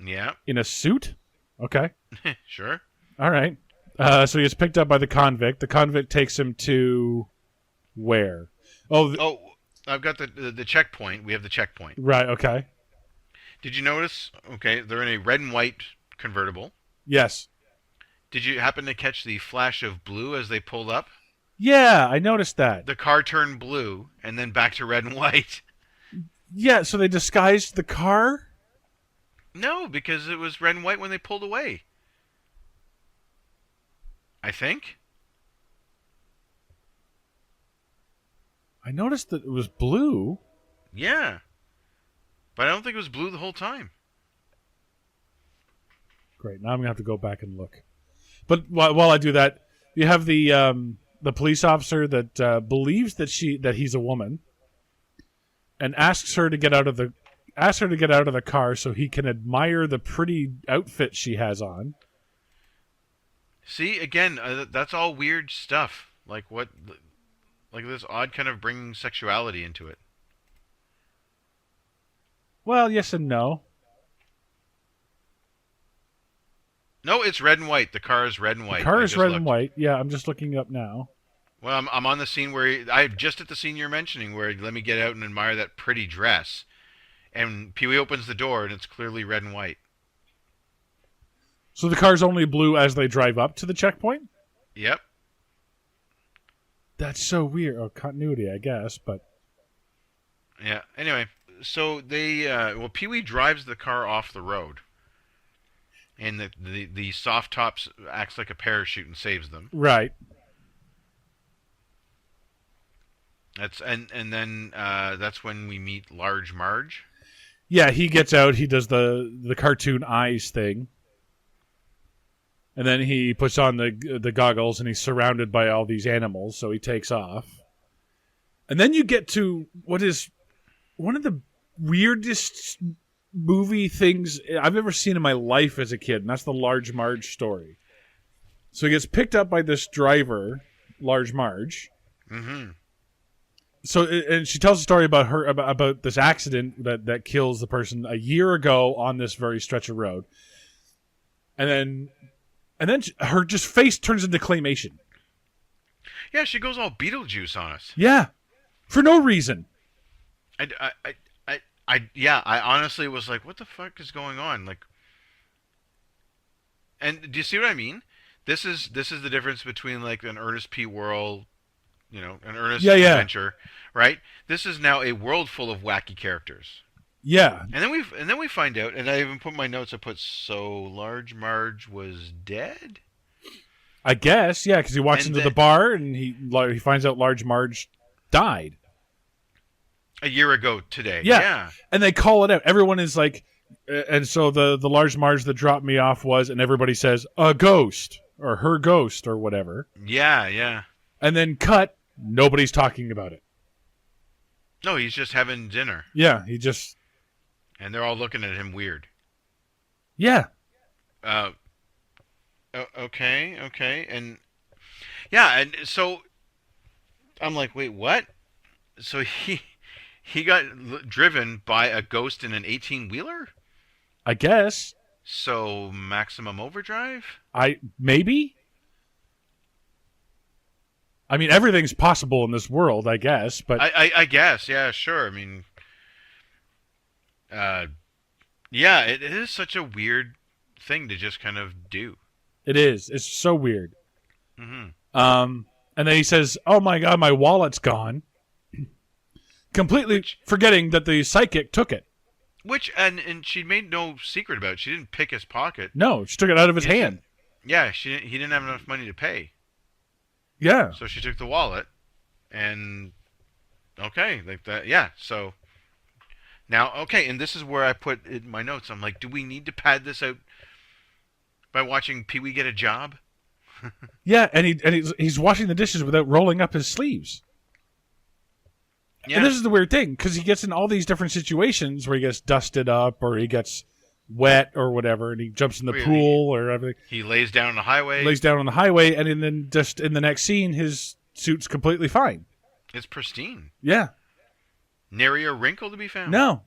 Speaker 3: Yeah.
Speaker 2: In a suit? Okay.
Speaker 3: Sure.
Speaker 2: All right. So he gets picked up by the convict. The convict takes him to where?
Speaker 3: I've got the checkpoint. We have the checkpoint.
Speaker 2: Right, okay.
Speaker 3: Did you notice? Okay, they're in a red and white convertible.
Speaker 2: Yes.
Speaker 3: Did you happen to catch the flash of blue as they pulled up?
Speaker 2: Yeah, I noticed that.
Speaker 3: The car turned blue and then back to red and white.
Speaker 2: Yeah, so they disguised the car?
Speaker 3: No, because it was red and white when they pulled away. I think.
Speaker 2: I noticed that it was blue.
Speaker 3: Yeah. But I don't think it was blue the whole time.
Speaker 2: Great. Now I'm going to have to go back and look. But while I do that, you have the police officer that believes that he's a woman and asks her to get out of the car so he can admire the pretty outfit she has on.
Speaker 3: See, again, that's all weird stuff. Like this odd kind of bringing sexuality into it.
Speaker 2: Well, yes and no.
Speaker 3: No, it's red and white. The car is red and white.
Speaker 2: The car is red and white. Yeah, I'm just looking up now.
Speaker 3: Well, I'm on the scene where I'm just at the scene you're mentioning where let me get out and admire that pretty dress. And Pee-wee opens the door and it's clearly red and white.
Speaker 2: So the car's only blue as they drive up to the checkpoint?
Speaker 3: Yep.
Speaker 2: That's so weird. Oh, continuity, I guess, but...
Speaker 3: Yeah, anyway, so Pee-wee drives the car off the road. And the soft tops acts like a parachute and saves them.
Speaker 2: Right.
Speaker 3: That's when we meet Large Marge.
Speaker 2: Yeah, he gets out, he does the cartoon eyes thing. And then he puts on the goggles and he's surrounded by all these animals, so he takes off. And then you get to what is one of the weirdest movie things I've ever seen in my life as a kid, and that's the Large Marge story. So he gets picked up by this driver, Large Marge.
Speaker 3: Mm-hmm.
Speaker 2: So, and she tells a story about her about this accident that kills the person a year ago on this very stretch of road. And then her just face turns into claymation.
Speaker 3: Yeah, she goes all Beetlejuice on us.
Speaker 2: Yeah, for no reason.
Speaker 3: I honestly was like, what the fuck is going on? Like, and do you see what I mean? This is the difference between like an Ernest P. Worrell, an Ernest Adventure, right? This is now a world full of wacky characters.
Speaker 2: Yeah.
Speaker 3: And then we find out, and I even put in my notes. I put so Large Marge was dead.
Speaker 2: I guess, yeah, because he walks into the bar and he finds out Large Marge died
Speaker 3: a year ago today.
Speaker 2: Yeah. And they call it out. Everyone is like, and so the Large Marge that dropped me off was, and everybody says a ghost or her ghost or whatever.
Speaker 3: Yeah.
Speaker 2: And then cut. Nobody's talking about it.
Speaker 3: No, he's just having dinner.
Speaker 2: Yeah, he just.
Speaker 3: And they're all looking at him weird.
Speaker 2: Yeah.
Speaker 3: Okay, and yeah, and so I'm like, wait, what? So he got driven by a ghost in an 18 wheeler.
Speaker 2: I guess.
Speaker 3: So maximum overdrive.
Speaker 2: Maybe. I mean, everything's possible in this world, I guess. But
Speaker 3: I guess, yeah, sure. I mean, uh, yeah, it is such a weird thing to just kind of do.
Speaker 2: it is. It's so weird.
Speaker 3: Hmm.
Speaker 2: And then he says, "Oh my God, my wallet's gone." Completely
Speaker 3: Which,
Speaker 2: forgetting that the psychic took it.
Speaker 3: and she made no secret about it. She didn't pick his pocket.
Speaker 2: No, she took it out of his
Speaker 3: He just
Speaker 2: hand.
Speaker 3: didn't- Yeah, he didn't have enough money to pay,
Speaker 2: Yeah.
Speaker 3: so she took the wallet, and okay, like that. Yeah, so now okay, and this is where I put in my notes. I'm like, do we need to pad this out by watching Pee Wee get a job?
Speaker 2: Yeah, and he's washing the dishes without rolling up his sleeves.
Speaker 3: Yeah,
Speaker 2: And this is the weird thing, because he gets in all these different situations where he gets dusted up or he gets wet or whatever, and he jumps in the
Speaker 3: Really?
Speaker 2: pool or everything.
Speaker 3: he lays down on the highway.
Speaker 2: Lays down on the highway, and then just in the next scene, his suit's completely fine.
Speaker 3: It's pristine.
Speaker 2: Yeah.
Speaker 3: Nary a wrinkle to be found.
Speaker 2: No.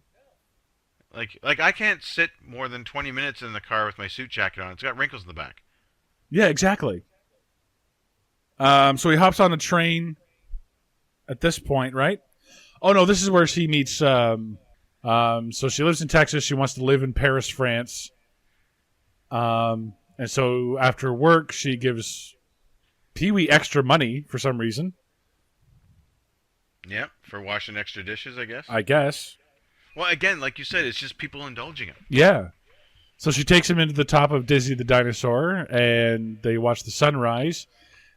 Speaker 3: Like I can't sit more than 20 minutes in the car with my suit jacket on. It's got wrinkles in the back.
Speaker 2: Yeah, exactly. So he hops on a train at this point, right? Oh, no, this is where she meets... so she lives in Texas. She wants to live in Paris, France. And so after work, she gives Pee-wee extra money for some reason,
Speaker 3: Yeah, for washing extra dishes, I guess.
Speaker 2: I guess.
Speaker 3: Well, again, like you said, it's just people indulging him.
Speaker 2: Yeah. So she takes him into the top of Dizzy the Dinosaur, and they watch the sunrise.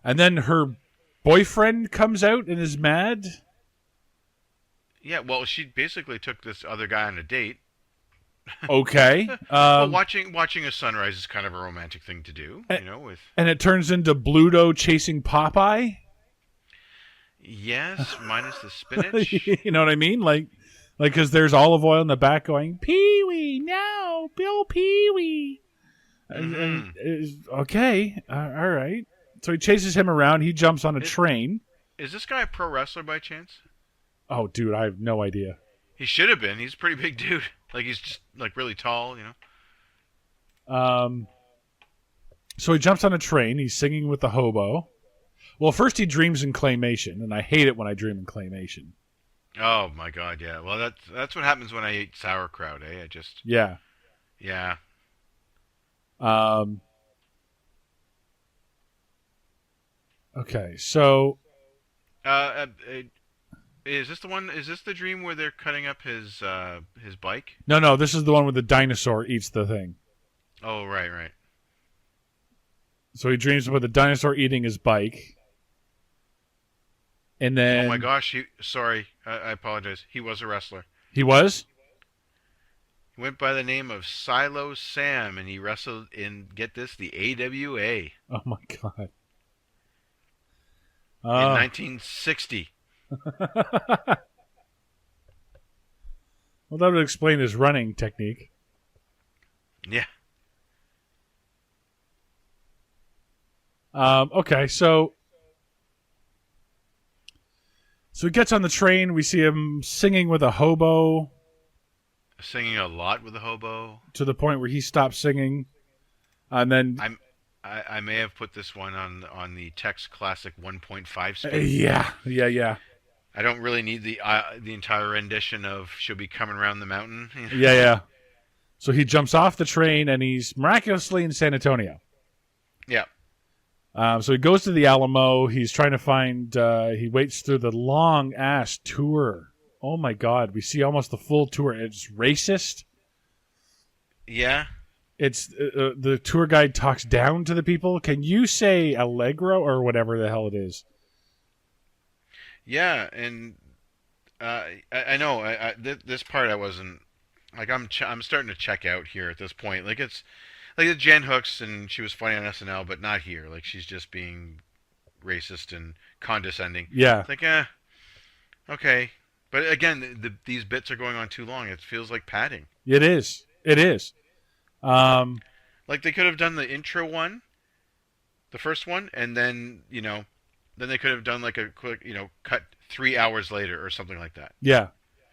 Speaker 2: And then her boyfriend comes out and is mad.
Speaker 3: Yeah, well, she basically took this other guy on a date.
Speaker 2: Okay.
Speaker 3: Well, watching a sunrise is kind of a romantic thing to do, you know. With
Speaker 2: And it turns into Bluto chasing Popeye.
Speaker 3: yes, minus the spinach.
Speaker 2: You know what I mean? Like, because there's olive oil in the back going, Pee-wee, no, Bill Pee-wee. And okay, all right. So he chases him around. He jumps on a train.
Speaker 3: Is this guy a pro wrestler by chance?
Speaker 2: Oh, dude, I have no idea.
Speaker 3: He should have been. He's a pretty big dude. Like he's just like really tall, you know.
Speaker 2: So he jumps on a train. He's singing with the hobo. Well, first he dreams in claymation, and I hate it when I dream in claymation.
Speaker 3: Oh my god, yeah. Well, that's what happens when I eat sauerkraut, eh? I just
Speaker 2: Yeah.
Speaker 3: yeah.
Speaker 2: Okay, so
Speaker 3: is this the one? Is this the dream where they're cutting up his bike?
Speaker 2: no, this is the one where the dinosaur eats the thing.
Speaker 3: Oh, right.
Speaker 2: So he dreams about the dinosaur eating his bike. And then...
Speaker 3: Oh my gosh, sorry, I apologize. He was a wrestler.
Speaker 2: He was?
Speaker 3: He went by the name of Silo Sam, and he wrestled in, get this, the AWA
Speaker 2: Oh my god.
Speaker 3: in 1960.
Speaker 2: Well, that would explain his running technique.
Speaker 3: Yeah.
Speaker 2: Okay, so he gets on the train. We see him singing with a hobo
Speaker 3: Singing a lot with a hobo.
Speaker 2: to the point where he stops singing. And then...
Speaker 3: I may have put this one on the Tex Classic 1.5 speed.
Speaker 2: Yeah.
Speaker 3: I don't really need the entire rendition of "She'll Be Coming Around the Mountain."
Speaker 2: Yeah. So he jumps off the train, and he's miraculously in San Antonio.
Speaker 3: Yeah.
Speaker 2: So he goes to the Alamo. He's trying to find... he waits through the long-ass tour. Oh, my God. We see almost the full tour. It's racist.
Speaker 3: Yeah.
Speaker 2: It's the tour guide talks down to the people. Can you say Allegro or whatever the hell it is?
Speaker 3: Yeah, and I know this part I wasn't like I'm starting to check out here at this point. Like it's like the Jen Hooks and she was funny on SNL, but not here. Like she's just being racist and condescending.
Speaker 2: Yeah.
Speaker 3: It's like okay, but again, these bits are going on too long. It feels like padding.
Speaker 2: It is.
Speaker 3: Like they could have done the intro one the first one, and then then they could have done like a quick cut 3 hours later or something like that,
Speaker 2: Yeah.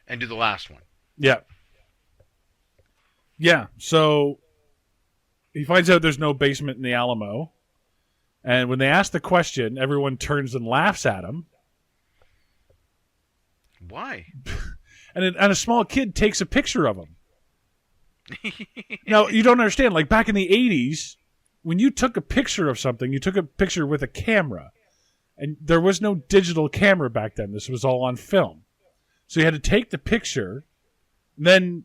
Speaker 3: and do the last one.
Speaker 2: Yeah. Yeah. So he finds out there's no basement in the Alamo. And when they ask the question, everyone turns and laughs at him.
Speaker 3: Why?
Speaker 2: And a small kid takes a picture of him. Now, you don't understand. Like back in the 80s, when you took a picture of something, you took a picture with a camera. And there was no digital camera back then. This was all on film. So you had to take the picture, then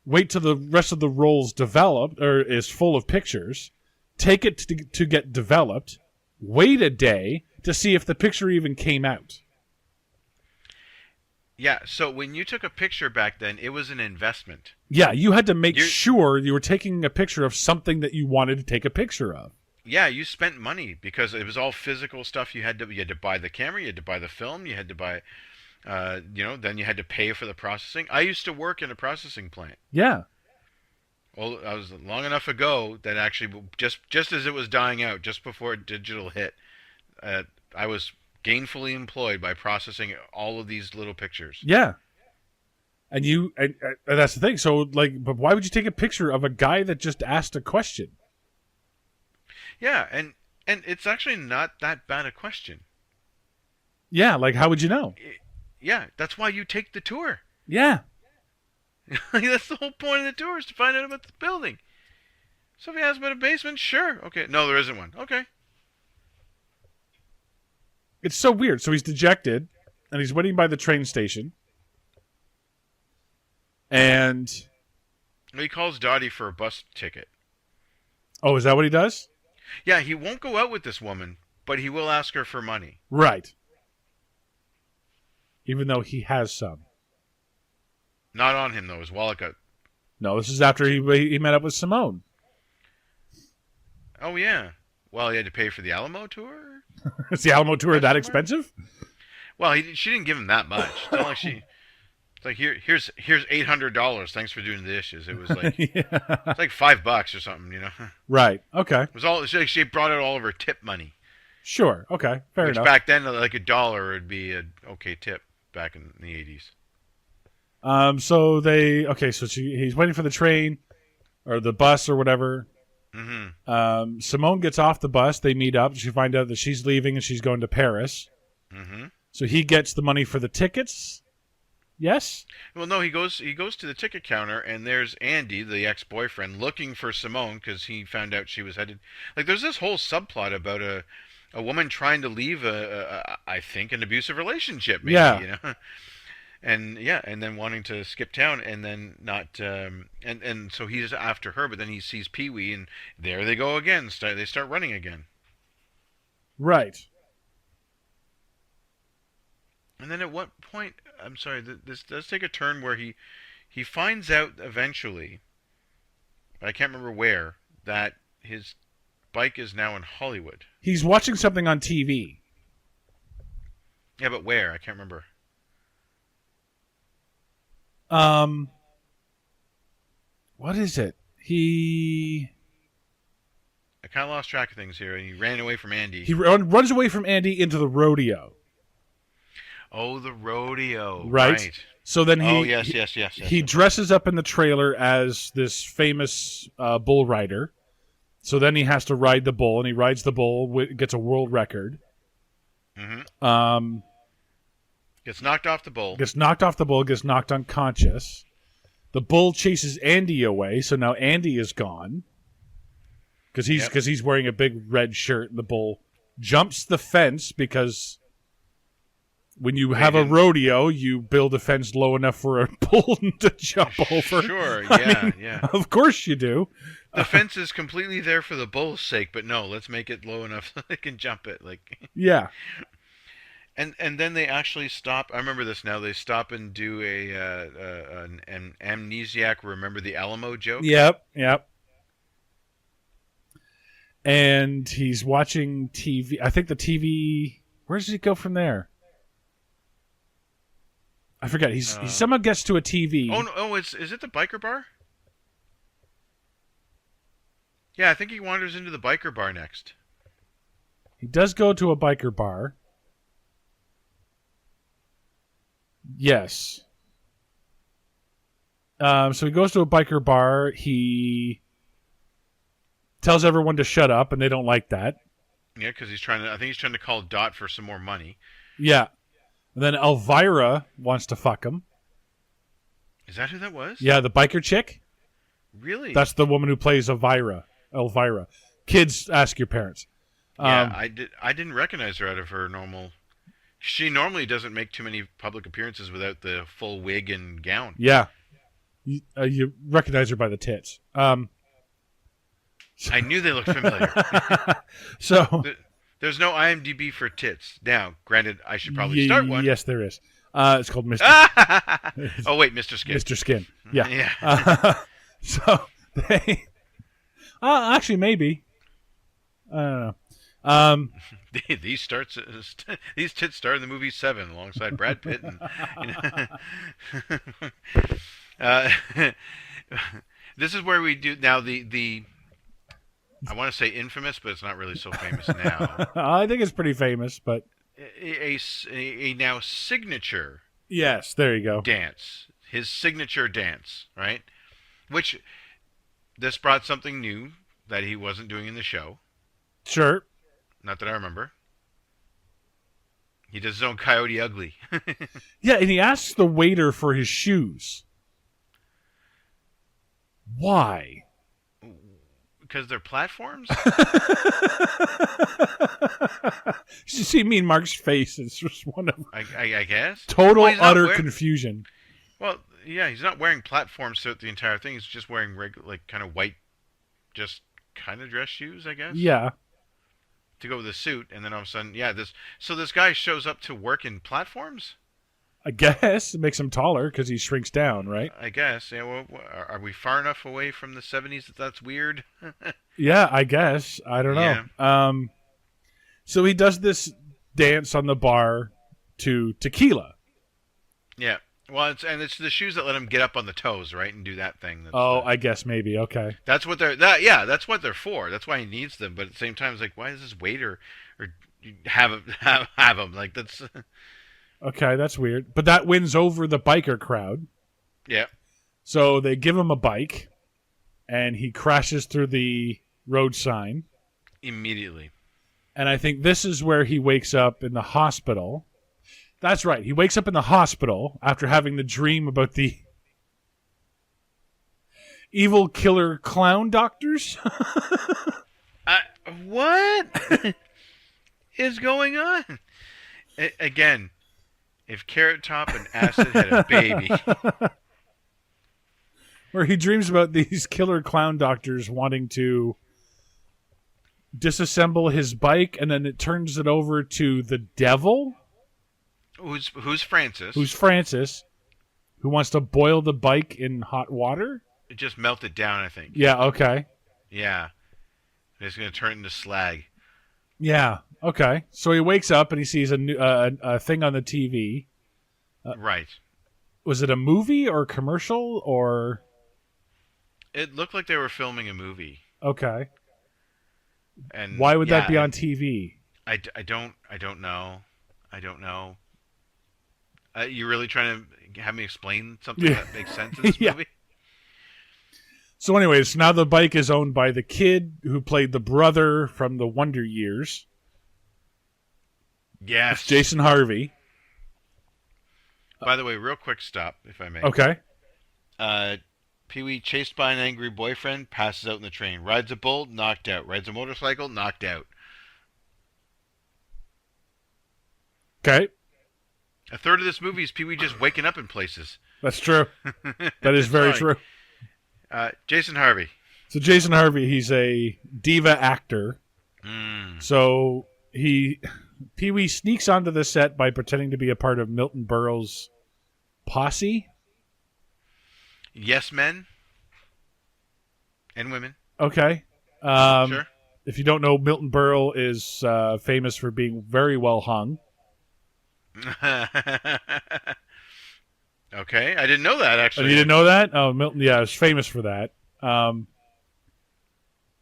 Speaker 2: wait till the rest of the roll's developed or is full of pictures, take it to get developed, wait a day to see if the picture even came out.
Speaker 3: Yeah, so when you took a picture back then, it was an investment.
Speaker 2: Yeah, you had to make sure you were taking a picture of something that you wanted to take a picture of.
Speaker 3: Yeah, you spent money because it was all physical stuff. You had to buy the camera, you had to buy the film, you had to buy, then you had to pay for the processing. I used to work in a processing plant.
Speaker 2: Yeah.
Speaker 3: Well, I was long enough ago that actually just as it was dying out, just before digital hit, I was gainfully employed by processing all of these little pictures.
Speaker 2: Yeah. And that's the thing. So, like, but why would you take a picture of a guy that just asked a question?
Speaker 3: Yeah, and it's actually not that bad a question.
Speaker 2: Yeah, like, how would you know?
Speaker 3: Yeah, that's why you take the tour.
Speaker 2: Yeah.
Speaker 3: That's the whole point of the tour, is to find out about the building. So if he asks about a basement, sure. Okay. No, there isn't one. Okay.
Speaker 2: It's so weird. So he's dejected, and he's waiting by the train station. And
Speaker 3: he calls Dottie for a bus ticket.
Speaker 2: Oh, is that what he does?
Speaker 3: Yeah, he won't go out with this woman, but he will ask her for money.
Speaker 2: Right. Even though he has some.
Speaker 3: Not on him, though. His wallet got...
Speaker 2: No, this is after he met up with Simone.
Speaker 3: Oh, yeah. Well, he had to pay for the Alamo tour?
Speaker 2: Is the Alamo tour that expensive?
Speaker 3: Well, she didn't give him that much. It's not like it's like, here's $800. Thanks for doing the dishes. It was like it's like $5 or something,
Speaker 2: Right. Okay.
Speaker 3: It was all. She brought out all of her tip money.
Speaker 2: Sure. Okay. Fair enough.
Speaker 3: Back then, like $1 would be an okay tip back in the 80s.
Speaker 2: So he's waiting for the train or the bus or whatever.
Speaker 3: Mm-hmm.
Speaker 2: Simone gets off the bus. They meet up. She finds out that she's leaving and she's going to Paris.
Speaker 3: Mm-hmm.
Speaker 2: So he gets the money for the tickets. Yes?
Speaker 3: Well, no, he goes to the ticket counter, and there's Andy, the ex-boyfriend, looking for Simone because he found out she was headed... Like, there's this whole subplot about a woman trying to leave, I think, an abusive relationship, maybe,
Speaker 2: yeah.
Speaker 3: And then wanting to skip town, and then not... and so he's after her, but then he sees Pee-wee, and there they go again. They start running again.
Speaker 2: Right.
Speaker 3: And then at what point, I'm sorry, this does take a turn where he finds out eventually, I can't remember where, that his bike is now in Hollywood.
Speaker 2: He's watching something on TV.
Speaker 3: Yeah, but where? I can't remember.
Speaker 2: What is it?
Speaker 3: I kind of lost track of things here, and he ran away from Andy.
Speaker 2: He runs away from Andy into the rodeo.
Speaker 3: Oh, the rodeo.
Speaker 2: Right. So then
Speaker 3: yes.
Speaker 2: He dresses up in the trailer as this famous bull rider. So then he has to ride the bull, and he rides the bull, gets a world record.
Speaker 3: Mm-hmm. Gets knocked off the bull.
Speaker 2: Gets knocked unconscious. The bull chases Andy away, so now Andy is gone. Because he's wearing a big red shirt, and the bull jumps the fence because... When you have a rodeo, you build a fence low enough for a bull to jump over.
Speaker 3: Sure, yeah.
Speaker 2: Of course you do.
Speaker 3: The fence is completely there for the bull's sake, but no, let's make it low enough so they can jump it.
Speaker 2: Yeah.
Speaker 3: And then they actually stop. I remember this now. They stop and do an amnesiac remember the Alamo joke.
Speaker 2: Yep. And he's watching TV. I think the TV... Where does he go from there? I forget. He somehow gets to a TV.
Speaker 3: Oh, no, is it the biker bar? Yeah, I think he wanders into the biker bar next.
Speaker 2: He does go to a biker bar. Yes. So he goes to a biker bar. He tells everyone to shut up, and they don't like that.
Speaker 3: Yeah, because he's trying to. I think he's trying to call Dot for some more money.
Speaker 2: Yeah. And then Elvira wants to fuck him.
Speaker 3: Is that who that was?
Speaker 2: Yeah, the biker chick.
Speaker 3: Really?
Speaker 2: That's the woman who plays Elvira. Kids, ask your parents.
Speaker 3: Yeah, I didn't recognize her out of her normal. She normally doesn't make too many public appearances without the full wig and gown.
Speaker 2: Yeah. You recognize her by the tits.
Speaker 3: I knew they looked familiar.
Speaker 2: So
Speaker 3: There's no IMDb for tits. Now, granted, I should probably start one.
Speaker 2: Yes, there is. It's called Mr.
Speaker 3: Oh, wait, Mr. Skin.
Speaker 2: Mr. Skin. Yeah.
Speaker 3: Yeah.
Speaker 2: So they... actually, maybe. I don't know.
Speaker 3: These tits star in the movie Seven alongside Brad Pitt. This is where we do now the I want to say infamous, but it's not really so famous now.
Speaker 2: I think it's pretty famous, but
Speaker 3: a now signature.
Speaker 2: Yes, there you go.
Speaker 3: Dance, his signature dance, right? Which this brought something new that he wasn't doing in the show.
Speaker 2: Sure.
Speaker 3: Not that I remember. He does his own Coyote Ugly.
Speaker 2: Yeah, and he asks the waiter for his shoes. Why?
Speaker 3: Because they're platforms?
Speaker 2: You see me and Mark's face. It's just one of
Speaker 3: I guess.
Speaker 2: total,
Speaker 3: Well,
Speaker 2: utter confusion.
Speaker 3: Well, yeah, he's not wearing platforms throughout the entire thing. He's just wearing kind of white, just kind of dress shoes, I guess.
Speaker 2: Yeah.
Speaker 3: To go with the suit, and then all of a sudden, this guy shows up to work in platforms?
Speaker 2: I guess it makes him taller because he shrinks down, right?
Speaker 3: I guess. Yeah. Well, are we far enough away from the 70s that that's weird?
Speaker 2: Yeah, I guess. I don't know.
Speaker 3: Yeah.
Speaker 2: So he does this dance on the bar to Tequila.
Speaker 3: Yeah. Well, it's the shoes that let him get up on the toes, right, and do that thing.
Speaker 2: I guess maybe. Okay.
Speaker 3: That's what that's what they're for. That's why he needs them. But at the same time, it's like, why does this waiter or have him like that's?
Speaker 2: Okay, that's weird. But that wins over the biker crowd.
Speaker 3: Yeah.
Speaker 2: So they give him a bike, and he crashes through the road sign.
Speaker 3: Immediately.
Speaker 2: And I think this is where he wakes up in the hospital. That's right. He wakes up in the hospital after having the dream about the evil killer clown doctors.
Speaker 3: What is going on? Again, if Carrot Top and Acid had a baby.
Speaker 2: Where he dreams about these killer clown doctors wanting to disassemble his bike, and then it turns it over to the devil.
Speaker 3: Who's Francis?
Speaker 2: Who's Francis, who wants to boil the bike in hot water?
Speaker 3: It just melted down, I think.
Speaker 2: Yeah, okay.
Speaker 3: Yeah. It's going to turn into slag.
Speaker 2: Yeah, okay. So he wakes up and he sees a thing on the TV.
Speaker 3: Right.
Speaker 2: Was it a movie or a commercial or?
Speaker 3: It looked like they were filming a movie.
Speaker 2: Okay.
Speaker 3: And
Speaker 2: why would that be on TV?
Speaker 3: I don't know. I don't know. You really trying to have me explain something that makes sense in this movie?
Speaker 2: So anyways, now the bike is owned by the kid who played the brother from the Wonder Years.
Speaker 3: Yes.
Speaker 2: It's Jason Harvey.
Speaker 3: By the way, real quick stop, if I may.
Speaker 2: Okay.
Speaker 3: Pee-wee chased by an angry boyfriend, passes out in the train. Rides a bull, knocked out. Rides a motorcycle, knocked out.
Speaker 2: Okay.
Speaker 3: A third of this movie is Pee-wee just waking up in places.
Speaker 2: That's true. That is very true.
Speaker 3: Jason Harvey.
Speaker 2: So Jason Harvey, he's a diva actor. So Pee-wee sneaks onto the set by pretending to be a part of Milton Berle's posse.
Speaker 3: Yes, men and women.
Speaker 2: Okay.
Speaker 3: Sure.
Speaker 2: If you don't know, Milton Berle is famous for being very well hung.
Speaker 3: Okay, I didn't know that, actually.
Speaker 2: Oh, you didn't know that? Oh, Milton, yeah, is famous for that.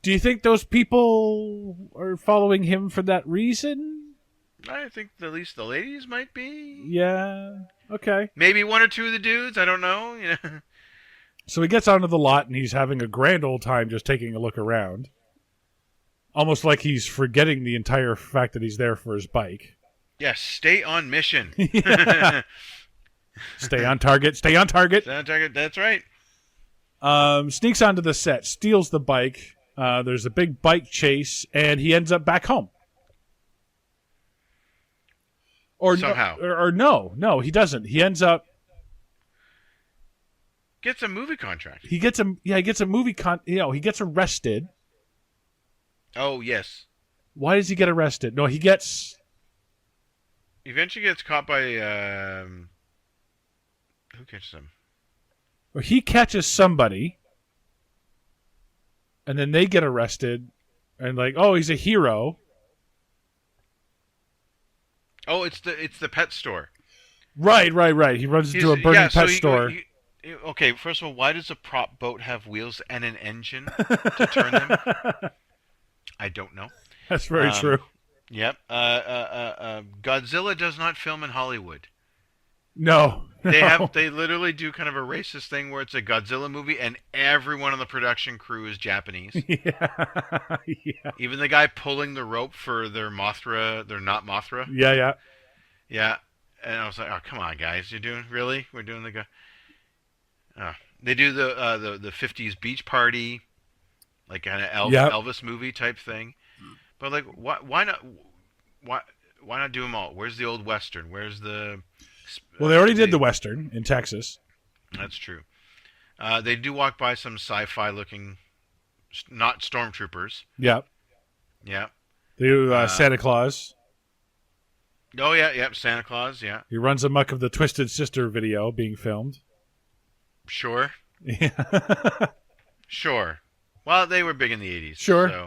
Speaker 2: Do Do you think those people are following him for that reason?
Speaker 3: I think at least the ladies might be.
Speaker 2: Yeah. Okay.
Speaker 3: Maybe one or two of the dudes. I don't know. Yeah.
Speaker 2: So he gets onto the lot and he's having a grand old time just taking a look around. Almost like he's forgetting the entire fact that he's there for his bike.
Speaker 3: Yes, stay on mission.
Speaker 2: Stay on target. Stay on target.
Speaker 3: Stay on target. That's right.
Speaker 2: Sneaks onto the set, steals the bike. There's a big bike chase, and he ends up back home. Or
Speaker 3: somehow.
Speaker 2: No, he doesn't. He ends up.
Speaker 3: Gets a movie contract.
Speaker 2: He gets a movie he gets arrested.
Speaker 3: Oh yes.
Speaker 2: Why does he get arrested? No, he gets.
Speaker 3: Eventually gets caught by who catches him?
Speaker 2: Or he catches somebody, and then they get arrested, and like, oh, he's a hero.
Speaker 3: Oh, it's the pet store.
Speaker 2: Right. He runs into a burning pet store.
Speaker 3: Okay, first of all, why does a prop boat have wheels and an engine to turn them? I don't know.
Speaker 2: That's very true.
Speaker 3: Yep. Godzilla does not film in Hollywood.
Speaker 2: No.
Speaker 3: They literally do kind of a racist thing where it's a Godzilla movie and everyone on the production crew is Japanese.
Speaker 2: Yeah.
Speaker 3: Even the guy pulling the rope for their Mothra, they're not Mothra.
Speaker 2: Yeah.
Speaker 3: Yeah. And I was like, oh, come on, guys. We're doing the guy. They do the 50s beach party, like kind of Elvis movie type thing. But like, why not do them all? Where's the old Western? Where's the...
Speaker 2: Well, they already did the Western in Texas.
Speaker 3: That's true. They do walk by some sci-fi looking, not stormtroopers.
Speaker 2: Yeah.
Speaker 3: Yeah.
Speaker 2: They do Santa Claus.
Speaker 3: Oh, yeah, yep, Santa Claus, yeah.
Speaker 2: He runs amok of the Twisted Sister video being filmed.
Speaker 3: Sure.
Speaker 2: Yeah.
Speaker 3: Sure. Well, they were big in the 80s.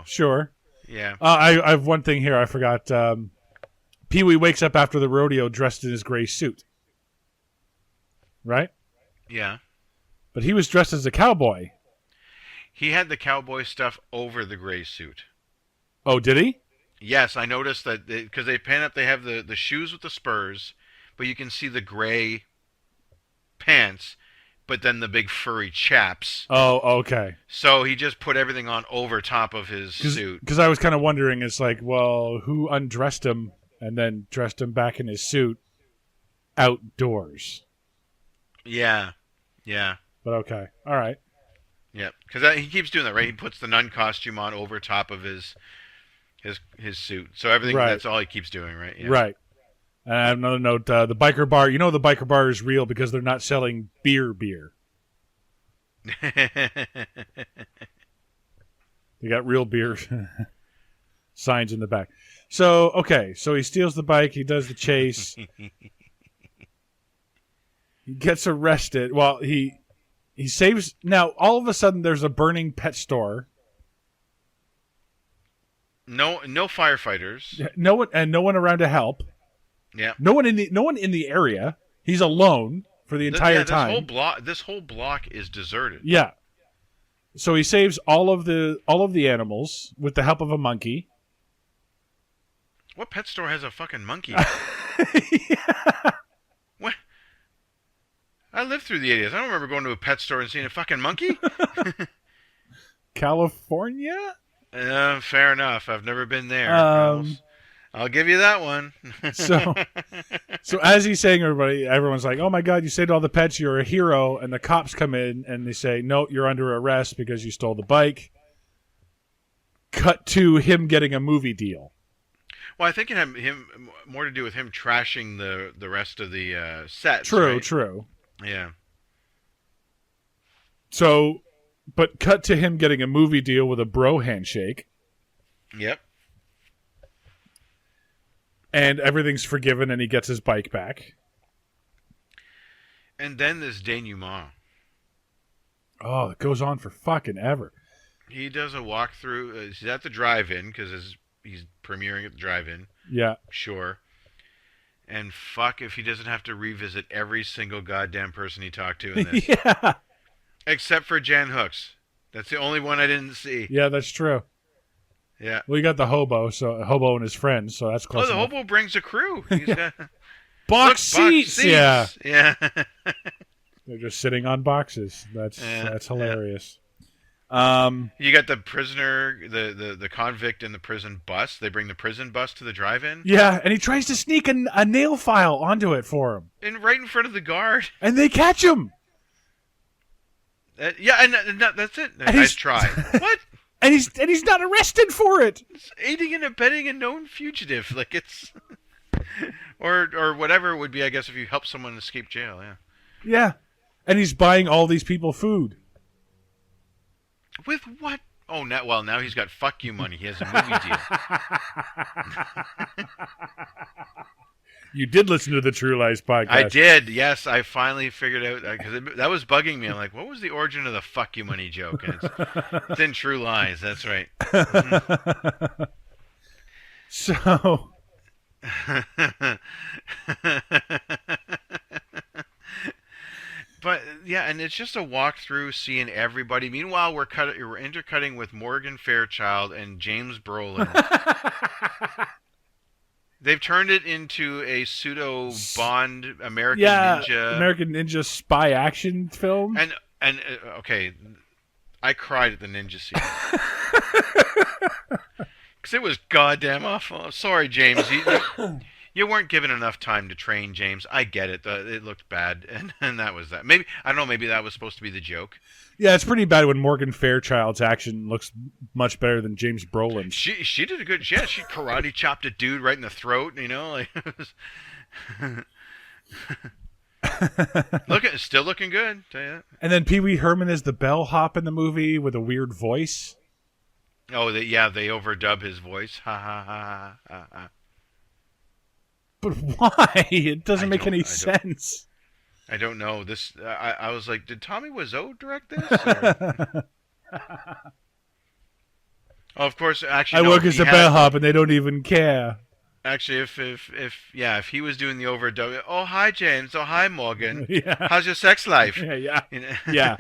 Speaker 2: Sure.
Speaker 3: Yeah.
Speaker 2: I have one thing here. I forgot. Pee-wee wakes up after the rodeo dressed in his gray suit. Right?
Speaker 3: Yeah.
Speaker 2: But he was dressed as a cowboy.
Speaker 3: He had the cowboy stuff over the gray suit.
Speaker 2: Oh, did he?
Speaker 3: Yes, I noticed that because they pan up, they have the shoes with the spurs, but you can see the gray pants, but then the big furry chaps.
Speaker 2: Oh, okay.
Speaker 3: So he just put everything on over top of his suit.
Speaker 2: Because I was kind of wondering, it's like, well, who undressed him and then dressed him back in his suit outdoors?
Speaker 3: Yeah.
Speaker 2: But okay, all right.
Speaker 3: Yeah, because he keeps doing that, right? He puts the nun costume on over top of his suit. So everything,
Speaker 2: right.
Speaker 3: That's all he keeps doing, right? Yeah.
Speaker 2: Right. And I have another note. The biker bar, the biker bar is real because they're not selling beer. They got real beer signs in the back. So, okay. So he steals the bike. He does the chase. He gets arrested. Well, he saves. Now, all of a sudden, there's a burning pet store.
Speaker 3: No firefighters.
Speaker 2: No one around to help.
Speaker 3: Yeah.
Speaker 2: No one in the area. He's alone for the entire time.
Speaker 3: This whole block is deserted.
Speaker 2: Yeah. So he saves all of the animals with the help of a monkey.
Speaker 3: What pet store has a fucking monkey?
Speaker 2: Yeah.
Speaker 3: What? I lived through the 80s. I don't remember going to a pet store and seeing a fucking monkey.
Speaker 2: California?
Speaker 3: Fair enough. I've never been there. I'll give you that one.
Speaker 2: So as he's saying, everyone's like, "Oh my God, you saved all the pets! You're a hero!" And the cops come in and they say, "No, you're under arrest because you stole the bike." Cut to him getting a movie deal.
Speaker 3: Well, I think it had him more to do with him trashing the rest of the sets.
Speaker 2: True.
Speaker 3: Yeah.
Speaker 2: So, but cut to him getting a movie deal with a bro handshake.
Speaker 3: Yep.
Speaker 2: And everything's forgiven, and he gets his bike back.
Speaker 3: And then this denouement.
Speaker 2: Oh, it goes on for fucking ever.
Speaker 3: He does a walkthrough. He's at the drive-in because he's premiering at the drive-in.
Speaker 2: Yeah.
Speaker 3: Sure. And fuck if he doesn't have to revisit every single goddamn person he talked to in this.
Speaker 2: Yeah.
Speaker 3: Except for Jan Hooks. That's the only one I didn't see.
Speaker 2: Yeah, that's true.
Speaker 3: Yeah.
Speaker 2: Well, you got the hobo, so hobo and his friends, so that's close
Speaker 3: Oh, the
Speaker 2: enough.
Speaker 3: hobo brings a crew. He's got
Speaker 2: Box seats. Yeah.
Speaker 3: Yeah.
Speaker 2: They're just sitting on boxes. That's hilarious.
Speaker 3: You got the prisoner, the convict in the prison bus. They bring the prison bus to the drive-in.
Speaker 2: Yeah, and he tries to sneak a nail file onto it for him.
Speaker 3: And right in front of the guard.
Speaker 2: And they catch him.
Speaker 3: Yeah, and that's it. Nice try. What?
Speaker 2: And he's not arrested for it.
Speaker 3: It's aiding and abetting a known fugitive. Like it's, or whatever it would be. I guess if you help someone escape jail. Yeah.
Speaker 2: Yeah, and he's buying all these people food.
Speaker 3: With what? Oh, now he's got fuck you money. He has a movie deal.
Speaker 2: You did listen to the True Lies podcast.
Speaker 3: I did. Yes, I finally figured out because that was bugging me. I'm like, what was the origin of the fuck you money joke? And it's in True Lies. That's right.
Speaker 2: So.
Speaker 3: But yeah, and it's just a walkthrough seeing everybody. Meanwhile, we're intercutting with Morgan Fairchild and James Brolin. They've turned it into a pseudo Bond American
Speaker 2: Ninja spy action film.
Speaker 3: And okay, I cried at the ninja scene because it was goddamn awful. Sorry, James. You weren't given enough time to train, James. I get it. It looked bad, and that was that. Maybe I don't know. Maybe that was supposed to be the joke.
Speaker 2: Yeah, it's pretty bad when Morgan Fairchild's action looks much better than James Brolin's.
Speaker 3: She did a good. Yeah, she karate chopped a dude right in the throat. You know, like still looking good. Tell you that.
Speaker 2: And then Pee Wee Herman is the bellhop in the movie with a weird voice.
Speaker 3: Oh, they overdub his voice. Ha ha ha ha ha.
Speaker 2: But why? It doesn't make any sense.
Speaker 3: I don't know. This I was like, did Tommy Wiseau direct this? Or... Oh, of course. Actually,
Speaker 2: I work as a bellhop, and they don't even care.
Speaker 3: Actually, if he was doing the overdub, oh hi James, oh hi Morgan,
Speaker 2: yeah.
Speaker 3: How's your sex life?
Speaker 2: Yeah.
Speaker 3: You know?
Speaker 2: Yeah.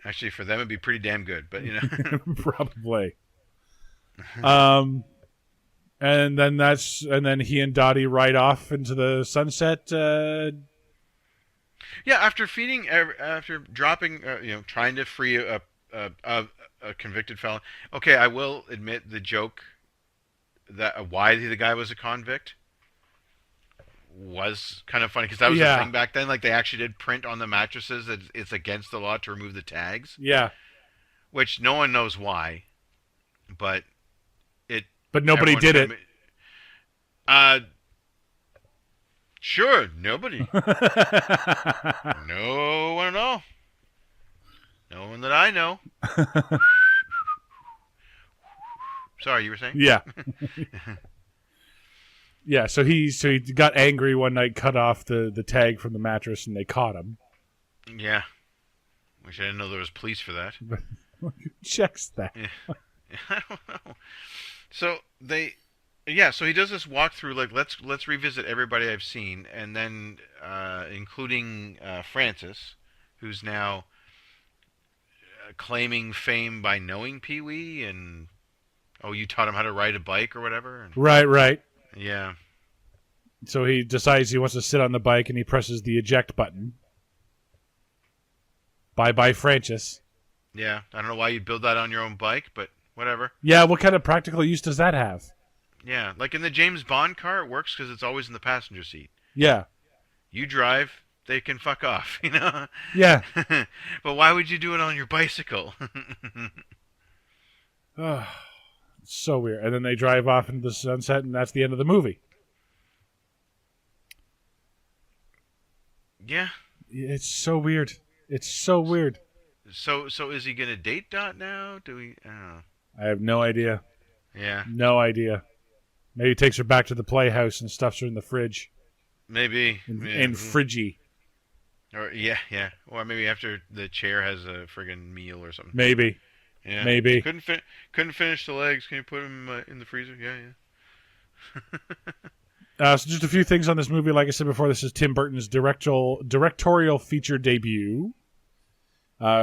Speaker 3: Actually, for them it'd be pretty damn good, but you know,
Speaker 2: probably. And then he and Dottie ride off into the sunset.
Speaker 3: Yeah, after dropping, trying to free a convicted felon. Okay, I will admit the joke that why the guy was a convict was kind of funny because that was the thing back then. Like they actually did print on the mattresses that it's against the law to remove the tags.
Speaker 2: Yeah,
Speaker 3: which no one knows why, but
Speaker 2: nobody did it.
Speaker 3: Sure, nobody. No one at all. No one that I know. Sorry, you were saying?
Speaker 2: Yeah. Yeah, so he got angry one night, cut off the tag from the mattress, and they caught him.
Speaker 3: Yeah. Wish I didn't know there was police for that.
Speaker 2: Who checks that?
Speaker 3: Yeah. I don't know. So so he does this walkthrough, like let's revisit everybody I've seen, and then including Francis, who's now claiming fame by knowing Pee-wee, and you taught him how to ride a bike or whatever. And,
Speaker 2: right.
Speaker 3: Yeah.
Speaker 2: So he decides he wants to sit on the bike, and he presses the eject button. Bye, Francis.
Speaker 3: Yeah, I don't know why you'd build that on your own bike, but whatever.
Speaker 2: Yeah, what kind of practical use does that have?
Speaker 3: Yeah, like in the James Bond car, it works because it's always in the passenger seat.
Speaker 2: Yeah.
Speaker 3: You drive, they can fuck off, you know?
Speaker 2: Yeah.
Speaker 3: But why would you do it on your bicycle?
Speaker 2: Oh, it's so weird. And then they drive off into the sunset, and that's the end of the movie.
Speaker 3: Yeah.
Speaker 2: It's so weird. It's so weird.
Speaker 3: So is he gonna date Dot now? I don't know.
Speaker 2: I have no idea.
Speaker 3: Yeah.
Speaker 2: No idea. Maybe he takes her back to the playhouse and stuffs her in the fridge.
Speaker 3: Maybe.
Speaker 2: In Friggy.
Speaker 3: Or yeah. Or maybe after the chair has a friggin' meal or something.
Speaker 2: Maybe.
Speaker 3: Yeah.
Speaker 2: Maybe.
Speaker 3: Couldn't finish the legs. Can you put them in the freezer? Yeah.
Speaker 2: So just a few things on this movie. Like I said before, this is Tim Burton's directorial feature debut.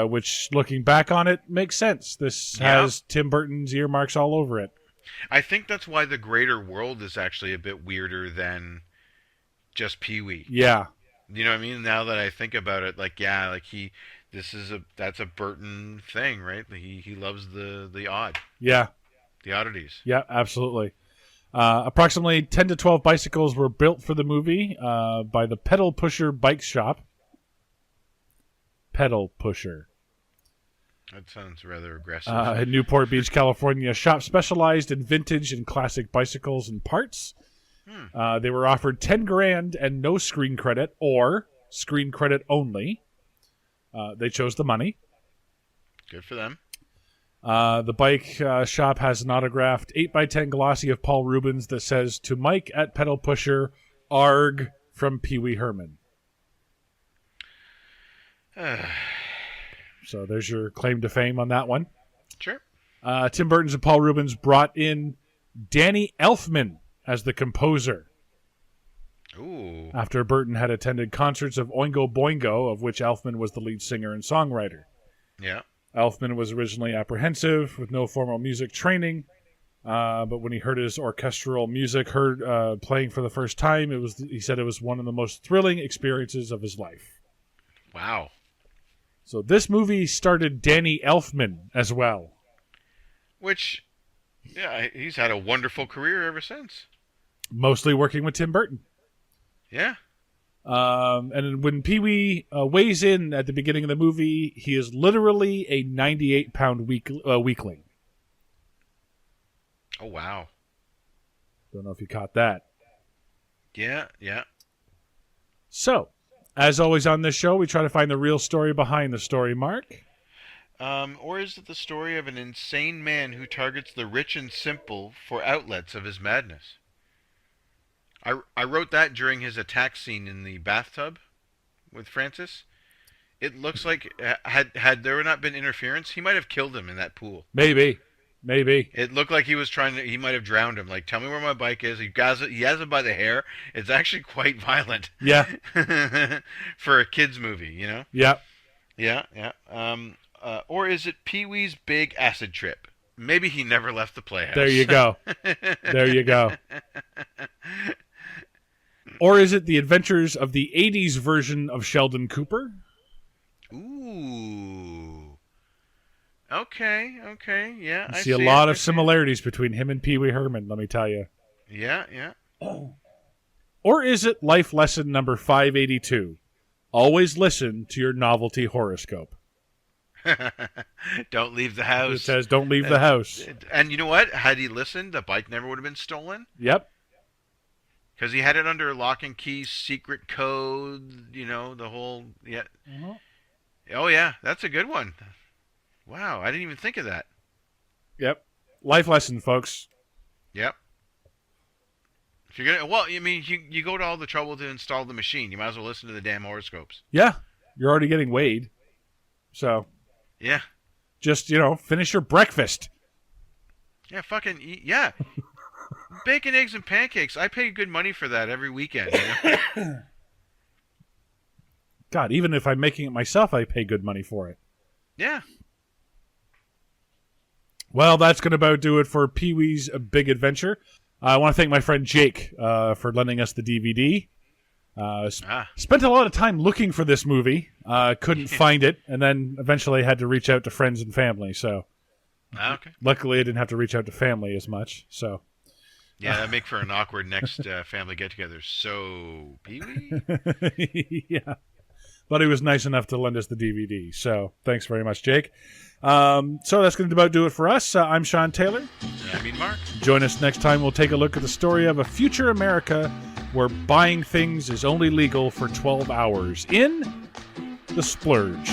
Speaker 2: which, looking back on it, makes sense. This has Tim Burton's earmarks all over it.
Speaker 3: I think that's why the greater world is actually a bit weirder than just Pee-wee.
Speaker 2: Yeah.
Speaker 3: You know what I mean? Now that I think about it, that's a Burton thing, right? He loves the odd.
Speaker 2: Yeah.
Speaker 3: The oddities.
Speaker 2: Yeah, absolutely. Approximately 10 to 12 bicycles were built for the movie by the Pedal Pusher Bike Shop. Pedal Pusher.
Speaker 3: That sounds rather aggressive.
Speaker 2: In Newport Beach, California. A shop specialized in vintage and classic bicycles and parts. They were offered $10,000 and no screen credit, or screen credit only. They chose the money.
Speaker 3: Good for them.
Speaker 2: The bike shop has an autographed 8x10 glossy of Paul Rubens that says, "To Mike at Pedal Pusher, ARG from Pee Wee Herman." So there's your claim to fame on that one.
Speaker 3: Sure.
Speaker 2: Tim Burton's and Paul Rubens brought in Danny Elfman as the composer.
Speaker 3: Ooh.
Speaker 2: After Burton had attended concerts of Oingo Boingo, of which Elfman was the lead singer and songwriter.
Speaker 3: Yeah.
Speaker 2: Elfman was originally apprehensive with no formal music training, but when he heard his orchestral music playing for the first time, he said it was one of the most thrilling experiences of his life.
Speaker 3: Wow.
Speaker 2: So this movie started Danny Elfman as well.
Speaker 3: Which, yeah, he's had a wonderful career ever since.
Speaker 2: Mostly working with Tim Burton.
Speaker 3: Yeah.
Speaker 2: And when Pee-wee weighs in at the beginning of the movie, he is literally a 98-pound weakling.
Speaker 3: Oh, wow.
Speaker 2: Don't know if you caught that.
Speaker 3: Yeah, yeah.
Speaker 2: So, as always on this show, we try to find the real story behind the story, Mark.
Speaker 3: Or is it the story of an insane man who targets the rich and simple for outlets of his madness? I wrote that during his attack scene in the bathtub with Francis. It looks like had there not been interference, he might have killed him in that pool.
Speaker 2: Maybe.
Speaker 3: It looked like he might have drowned him. Like, tell me where my bike is. He has it by the hair. It's actually quite violent.
Speaker 2: Yeah.
Speaker 3: For a kid's movie, you know?
Speaker 2: Yeah.
Speaker 3: Yeah. Or is it Pee-wee's big acid trip? Maybe he never left the playhouse.
Speaker 2: There you go. Or is it the adventures of the 80s version of Sheldon Cooper?
Speaker 3: Ooh. Okay, yeah.
Speaker 2: I see a lot of similarities between him and Pee Wee Herman, let me tell you.
Speaker 3: Yeah.
Speaker 2: Or is it life lesson number 582? Always listen to your novelty horoscope.
Speaker 3: Don't leave the house.
Speaker 2: It says don't leave the house.
Speaker 3: And you know what? Had he listened, the bike never would have been stolen.
Speaker 2: Yep.
Speaker 3: Because he had it under lock and key, secret code, the whole... Yeah.
Speaker 2: Mm-hmm.
Speaker 3: Oh, yeah. That's a good one. Wow. I didn't even think of that.
Speaker 2: Yep. Life lesson, folks.
Speaker 3: Yep. If you're going to... Well, I mean, you go to all the trouble to install the machine. You might as well listen to the damn horoscopes.
Speaker 2: Yeah. You're already getting weighed. So...
Speaker 3: Yeah.
Speaker 2: Just, finish your breakfast.
Speaker 3: Yeah, fucking eat. Yeah. Bacon, eggs, and pancakes. I pay good money for that every weekend.
Speaker 2: God, even if I'm making it myself, I pay good money for it.
Speaker 3: Yeah.
Speaker 2: Well, that's going to about do it for Pee-wee's Big Adventure. I want to thank my friend Jake for lending us the DVD. Spent a lot of time looking for this movie. Couldn't find it, and then eventually had to reach out to friends and family. So,
Speaker 3: okay.
Speaker 2: Luckily, I didn't have to reach out to family as much. So,
Speaker 3: yeah, that'd make for an awkward next family get-together. So, Pee-wee?
Speaker 2: Yeah. But he was nice enough to lend us the DVD. So, thanks very much, Jake. So that's going to about do it for us. I'm Sean Taylor.
Speaker 3: I mean Mark.
Speaker 2: Join us next time. We'll take a look at the story of a future America where buying things is only legal for 12 hours in The Splurge.